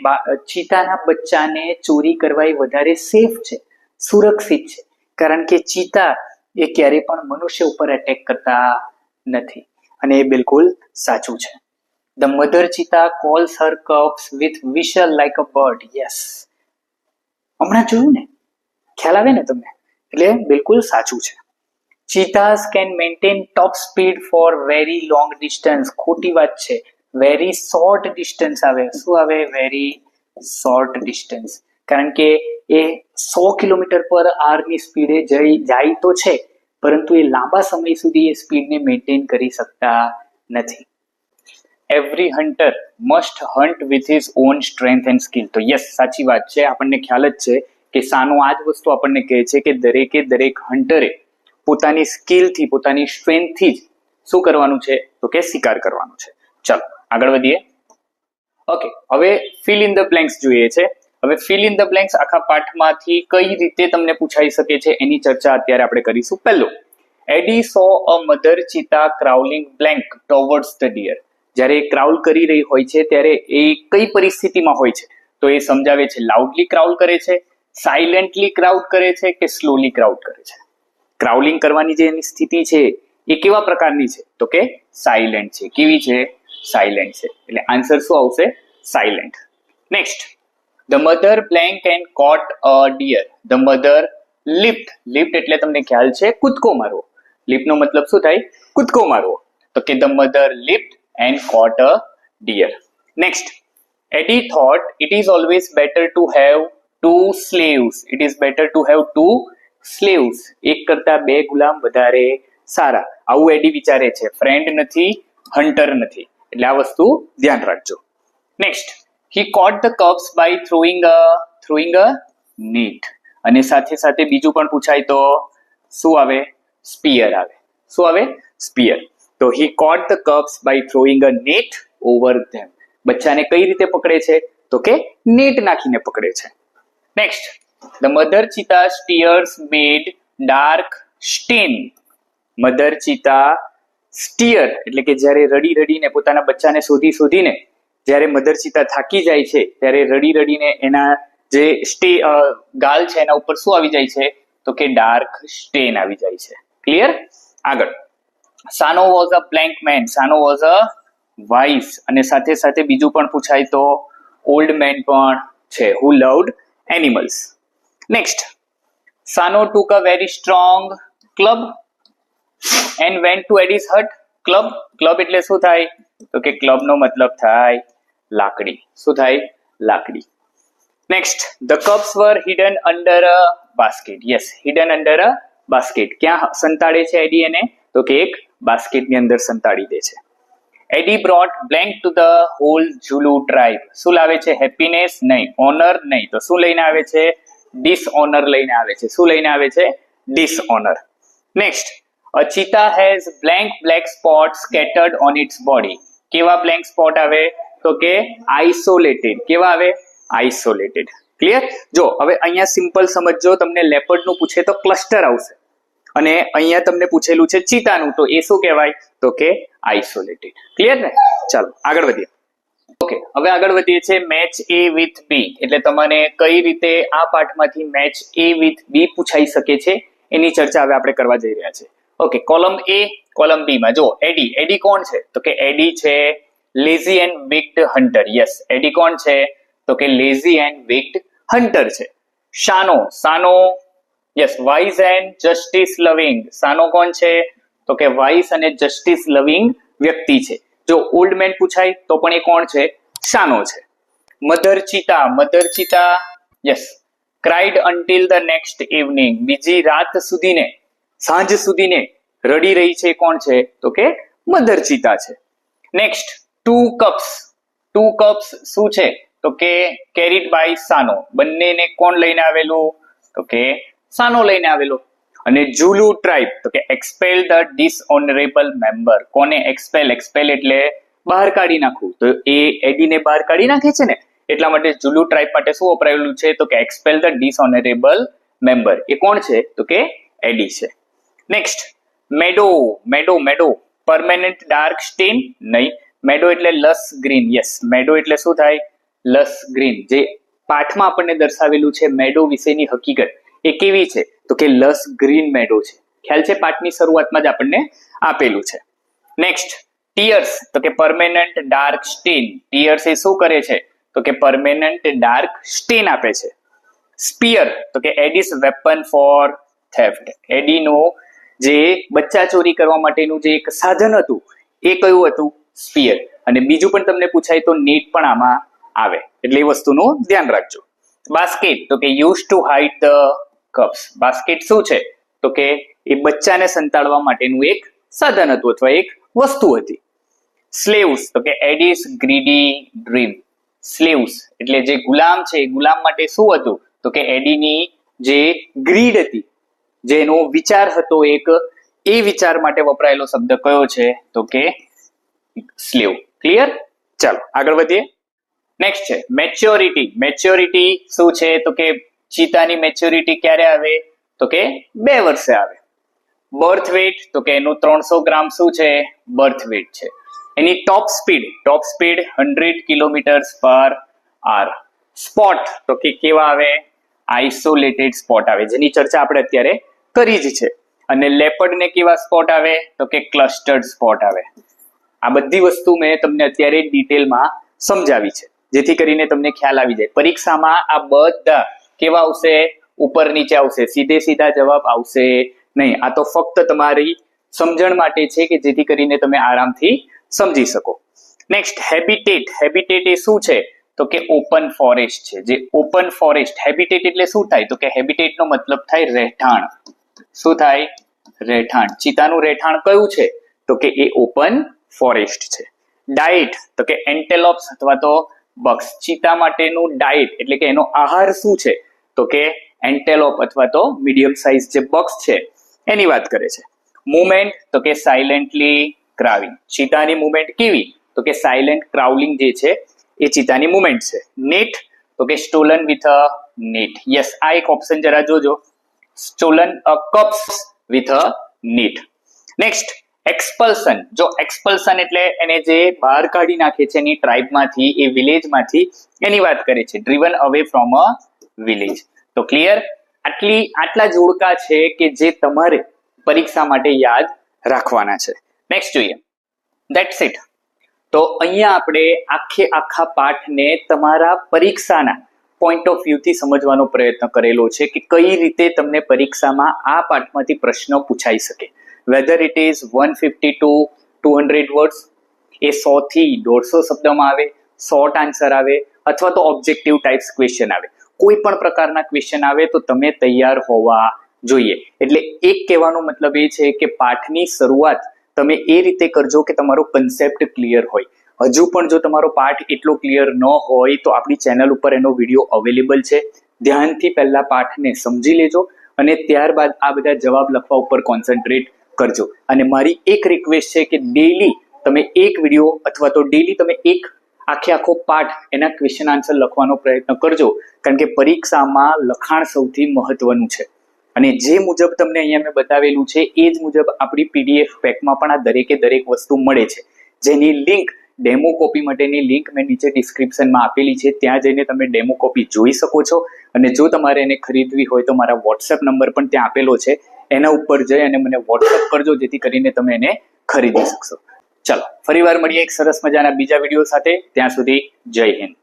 ચીતાના બચ્ચાને ચોરી કરવા એ વધારે સેફ છે, સુરક્ષિત છે, કારણ કે ચીતા એ ક્યારે પણ મનુષ્ય ઉપર એટેક કરતા નથી, અને એ બિલકુલ સાચું છે. The mother cheetah calls her cubs with whistle like a bird. Yes, હમણાં જોયું ને, ખ્યાલ આવે ને તમને, એટલે બિલકુલ સાચું છે. Cheetahs can maintain top speed for very long distance. ખોટી વાત છે. very short distance આવે. શું આવે? very short distance. કારણ કે એ 100 કિલોમીટર પર આવરની સ્પીડે જાય તો છે, પરંતુ એ લાંબા સમય સુધી એ સ્પીડને મેન્ટેન કરી શકતા નથી. Every hunter must hunt with his own strength and skill. તો યસ, સાચી વાત છે. આપણને ખ્યાલ જ છે કે સાનો આ જ વસ્તુ આપણને કહે છે કે દરેક હન્ટરે પોતાની સ્કિલથી, પોતાની સ્ટ્રેન્થથી જ શું કરવાનું છે, તો કે શિકાર કરવાનું છે. ચલો આગળ વધીએ. ઓકે, હવે ફિલ ઇન ધ બ્લેન્ક્સ જોઈએ છે. હવે ફિલ ઇન ધ બ્લેન્ક્સ આખા પાઠમાંથી કઈ રીતે તમને પૂછાઈ શકે છે એની ચર્ચા અત્યારે આપણે કરીશું. પહેલું, Eddie saw a mother cheetah crawling blank towards the deer. જ્યારે ક્રાઉલ કરી રહી હોય છે ત્યારે એ કઈ પરિસ્થિતિમાં હોય છે, તો એ સમજાવે છે. લાઉડલી ક્રાઉલ કરે છે, સાયલેન્ટલી ક્રાઉડ કરે છે કે સ્લોલી ક્રાઉડ કરે છે. ક્રાઉલિંગ કરવાની જે એની સ્થિતિ છે એ કેવા પ્રકારની છે, તો કે સાયલેન્ટ છે. કેવી છે? સાયલેન્ટ છે. એટલે આન્સર શું આવશે? Silent. Next, the mother blank and caught a deer. The mother lift. Lift એટલે તમને ખ્યાલ છે કૂદકો મારવો. લિફ્ટનો મતલબ શું થાય? કૂદકો મારવો. તો કે the mother lift and caught a deer. Next, Eddie thought it is always better to have 2 slaves. It is better to have 2 slaves. એક કરતા 2 ગુલામ વધારે સારા. આવું એડી વિચારે છે. ફ્રેન્ડ નથી, હન્ટર નથી. એટલે આ વસ્તુ ધ્યાન રાખજો. Next, he caught the cubs by throwing a net. અને સાથે સાથે બીજું પણ પૂછાય તો શું આવે? સ્પીયર આવે. શું આવે? સ્પીયર. તો he caught the cubs by throwing a net over them. બચ્ચાને કઈ રીતે પકડે છે, તો કે નેટ નાખીને પકડે છે. Next, the mother cheetah steers made dark stain. Mother cheetah steer એટલે કે જ્યારે રડીને પોતાના બચ્ચાને શોધીને જ્યારે મધર ચીતા થાકી જાય છે ત્યારે રડીને એના જે ગાલ છે એના ઉપર શું આવી જાય છે, તો કે ડાર્ક સ્ટેન આવી જાય છે. ક્લિયર? આગળ, Sano was a blank man. Sano was a wise. અને સાથે સાથે બીજું પણ પૂછાય તો ઓલ્ડ મેન પણ છે, who loved animals. Next, Sano took a very strong club and went to Eddie's hut. Club એટલે શું થાય, તો કે ક્લબનો મતલબ થાય લાકડી. શું થાય? લાકડી. Next, the cubs were hidden under a basket. Yes, hidden under a basket. ક્યાં સંતાડે છે એડી એને, તો કે એક બાસ્કેટની અંદર સંતાડી દે છે. Eddie brought blank to the whole Zulu tribe. શું લાવે છે? હેપીનેસ નહીં, ઓનર નહીં, તો શું લઈને આવે છે? ડિસઓનર લઈને આવે છે. શું લઈને આવે છે? ડિસઓનર. Next, a cheetah has blank black spots scattered on its body. કેવા બ્લેન્ક સ્પોટ આવે? તો કે આઇસોલેટેડ. કેવા આવે? આઇસોલેટેડ. ક્લિયર? જો હવે અહીંયા સિમ્પલ સમજજો, તમને લેપર્ડ નું પૂછે તો ક્લસ્ટર આવશે, અને અહીંયા તમને પૂછેલું છે ચીતાનું, તો એ શું કહેવાય? તો કે આઇસોલેટેડ. ક્લિયર ને? ચાલો આગળ વધીએ. ઓકે, હવે આગળ વધીએ છે મેચ એ વિથ બી. એટલે તમને કઈ રીતે આ પાઠમાંથી મેચ એ વિથ બી પૂછાઈ શકે છે એની ચર્ચા હવે આપણે કરવા જઈ રહ્યા છે. ઓકે, કોલમ એ, કોલમ બી માં જો એડી. એડી કોણ છે? તો કે એડી છે લેઝી એન્ડ વિક્ડ હન્ટર. યસ, એડી કોણ છે? તો કે લેઝી એન્ડ વિક્ડ હન્ટર છે. શાનો, સાનો, યસ, વાઇઝ એન્ડ જસ્ટિસ લવિંગ. સાનો કોણ છે? તો કે વાઇઝ અને જસ્ટિસ લવિંગ વ્યક્તિ છે. જો ઓલ્ડ મેન પૂછાય તો પણ એ કોણ છે? શાનો છે. Mother cheetah, mother cheetah, yes, cried until the next evening. બીજી રાત સુધીને, સાંજ સુધીને રડી રહી છે, કોણ છે? તો કે મધર ચીતા છે. Next, two cups. Two cups શું છે? તો કે કેરીડ બાય સાનો. બંનેને કોણ લઈને આવેલું? તો કે સાનો લઈને આવેલો. અને ઝુલુ ટ્રાઇબ, તો કે એક્સપેલ ધ ડિસઓનરેબલ મેમ્બર. કોને એક્સપેલ? એક્સપેલ એટલે બહાર કાઢી નાખવું, તો એ એડીને બહાર કાઢી નાખે છે ને, એટલા માટે ઝુલુ ટ્રાઇબ માટે શું વપરાયેલું છે? તો કે એક્સપેલ ધ ડિસઓનરેબલ મેમ્બર. એ કોણ છે? તો કે એડી છે. નેક્સ્ટ, મેડો. મેડો, મેડો પરમેનન્ટ ડાર્ક સ્ટેન નહીં. મેડો એટલે લસ ગ્રીન. યસ, મેડો એટલે શું થાય? લસ ગ્રીન. જે પાઠમાં આપણને દર્શાવેલું છે મેડો વિશેની હકીકત, એ કેવી છે? તો કે લસ ગ્રીન મેડો છે. ખ્યાલ છે? પાઠની શરૂઆતમાં જ આપણને આપેલું છે. નેક્સ્ટ, ટીયર્સ, તો કે પરમેનન્ટ ડાર્ક સ્ટેન. ટીયર્સ એ શું કરે છે? તો કે પરમેનન્ટ ડાર્ક સ્ટેન આપે છે. સ્પીયર, તો કે એડીસ વેપન ફોર થેફ્ટ. એડીનો જે બચ્ચા ચોરી કરવા માટેનું જે એક સાધન હતું એ કયું હતું? સ્પીયર. અને બીજું પણ તમને પૂછાય તો નેટ પણ આમાં આવે, એટલે એ વસ્તુનું ધ્યાન રાખજો. બાસ્કેટ, તો કે use to hide the cups. Basket શું છે? તો કે એ બચ્ચાને સંતાડવા માટેનું એક સાધન હતું અથવા એક વસ્તુ હતી. સ્લેવ્સ, તો કે એડીસ ગ્રીડી ડ્રીમ. સ્લેવ્સ એટલે જે ગુલામ છે, ગુલામ માટે શું હતું? તો કે એડીની જે ગ્રીડ હતી, જેનો વિચાર હતો એક, એ વિચાર માટે વપરાયેલો શબ્દ કયો છે? તો કે સ્લેવ. ક્લિયર? ચાલો આગળ વધીએ. નેક્સ્ટ છે મેચ્યોરિટી. મેચ્યોરિટી શું છે? તો કે ચીતાની મેચ્યોરિટી ક્યારે આવે? તો કે 2 વર્ષે આવે. બર્થ વેટ, તો કે એનું 300 ગ્રામ શું છે? બર્થ વેટ છે. એની top speed, top speed 100 kilometres પર આર. સ્પોટ, તો કે કેવા આવે? આઇસોલેટેડ સ્પોટ આવે, જેની ચર્ચા આપણે અત્યારે કરી જ છે. અને લેપર્ડ ને કેવા સ્પોટ આવે? તો કે ક્લસ્ટર્ડ સ્પોટ આવે. આ બધી વસ્તુ મેં તમને અત્યારે ડિટેલમાં સમજાવી છે, જેથી કરીને તમને ખ્યાલ આવી જાય. પરીક્ષામાં આ બધા કેવા આવશે? ઉપર નીચે આવશે, સીધે સીધા જવાબ આવશે નહીં. આ તો ફક્ત તમારી સમજણ માટે છે કે જેથી કરીને તમે આરામથી સમજી શકો. Next, habitat. હેબિટેટ એ શું છે? તો કે ઓપન ફોરેસ્ટ છે. જે ઓપન ફોરેસ્ટ, હેબિટેટ એટલે શું થાય? તો કે હેબિટેટ નો મતલબ થાય રહેઠાણ. શું થાય? રહેઠાણ. ચીતાનું રહેઠાણ કયું છે? તો કે એ ઓપન ફોરેસ્ટ છે. ડાયટ, તો કે એન્ટેલોપ્સ અથવા તો બક્સ. ચીતા માટેનું ડાયટ એટલે કે એનો આહાર શું છે? તો કે એન્ટેલોપ અથવા તો મીડિયમ સાઇઝ જે બક્સ છે એની વાત કરે છે. મુવમેન્ટ, તો કે સાયલેન્ટલી ક્રાવિંગ. ચીતાની મુવમેન્ટ કેવી? તો કે સાયલેન્ટ ક્રાઉલિંગ જે છે એ ચીતાની મુવમેન્ટ છે. નેટ, તો કે stolen with a net. Yes, આ એક ઓપ્શન જરા જોજો. Stolen cubs with a net. Next, expulsion. જો એક્સપલ્સન એટલે એને જે બહાર કાઢી નાખે છે એની ટ્રાઇબમાંથી, એ વિલેજમાંથી, એની વાત કરે છે. Driven away from a village. તો ક્લિયર? આટલા જોડકા છે કે જે તમારે પરીક્ષા માટે યાદ રાખવાના છે. નેક્સ્ટ જોઈએ. That's it. તો અહીંયા આપણે આખા પાઠને તમારા પરીક્ષાના પોઈન્ટ ઓફ વ્યૂ થી સમજવાનો પ્રયત્ન કરેલો છે કે કઈ રીતે તમને પરીક્ષામાં આ પાઠમાંથી પ્રશ્નો પૂછાઈ શકે. Whether it is 150 to 200 words, એ 100 થી 150 શબ્દમાં આવે, શોર્ટ આન્સર આવે, અથવા તો ઓબ્જેક્ટિવ ટાઈપ્સ ક્વેશ્ચન આવે. કોઈ પણ પ્રકારના ક્વેશ્ચન આવે તો તમે તૈયાર હોવા જોઈએ. એટલે એક કહેવાનો મતલબ એ છે કે પાઠની શરૂઆત તમે એ રીતે કરજો કે તમારો કન્સેપ્ટ ક્લિયર હોય. હજુ પણ જો તમારો પાઠ એટલો ક્લિયર ન હોય તો આપણી ચેનલ ઉપર એનો વિડીયો અવેલેબલ છે. ધ્યાનથી પહેલા પાઠને સમજી લેજો અને ત્યારબાદ આ બધા જવાબ લખવા ઉપર કોન્સન્ટ્રેટ કરજો. અને મારી એક રિક્વેસ્ટ છે કે ડેલી તમે એક વિડીયો અથવા તો ડેલી તમે એક આખો પાઠ એના ક્વેશ્ચન આન્સર લખવાનો પ્રયત્ન કરજો, કારણ કે પરીક્ષામાં લખાણ સૌથી મહત્વનું છે. અને જે મુજબ તમને અહીંયા મેં બતાવેલું છે એ જ મુજબ આપણી PDF પેકમાં પણ આ દરેકે દરેક વસ્તુ મળે છે, જેની લિંક ડેમો કોપી માટેની લિંક મેં નીચે ડિસ્ક્રિપ્શનમાં આપેલી છે. ત્યાં જઈને તમે ડેમો કોપી જોઈ શકો છો. અને જો તમારે એને ખરીદવી હોય તો મારા વોટ્સએપ નંબર પણ ત્યાં આપેલો છે, એના ઉપર જઈ અને મને વોટ્સએપ કરજો, જેથી કરીને તમે એને ખરીદી શકશો. ચલો ફરીવાર મળીએ એક સરસ મજાના બીજા વિડીયો સાથે. ત્યાં સુધી જય હિન્દ.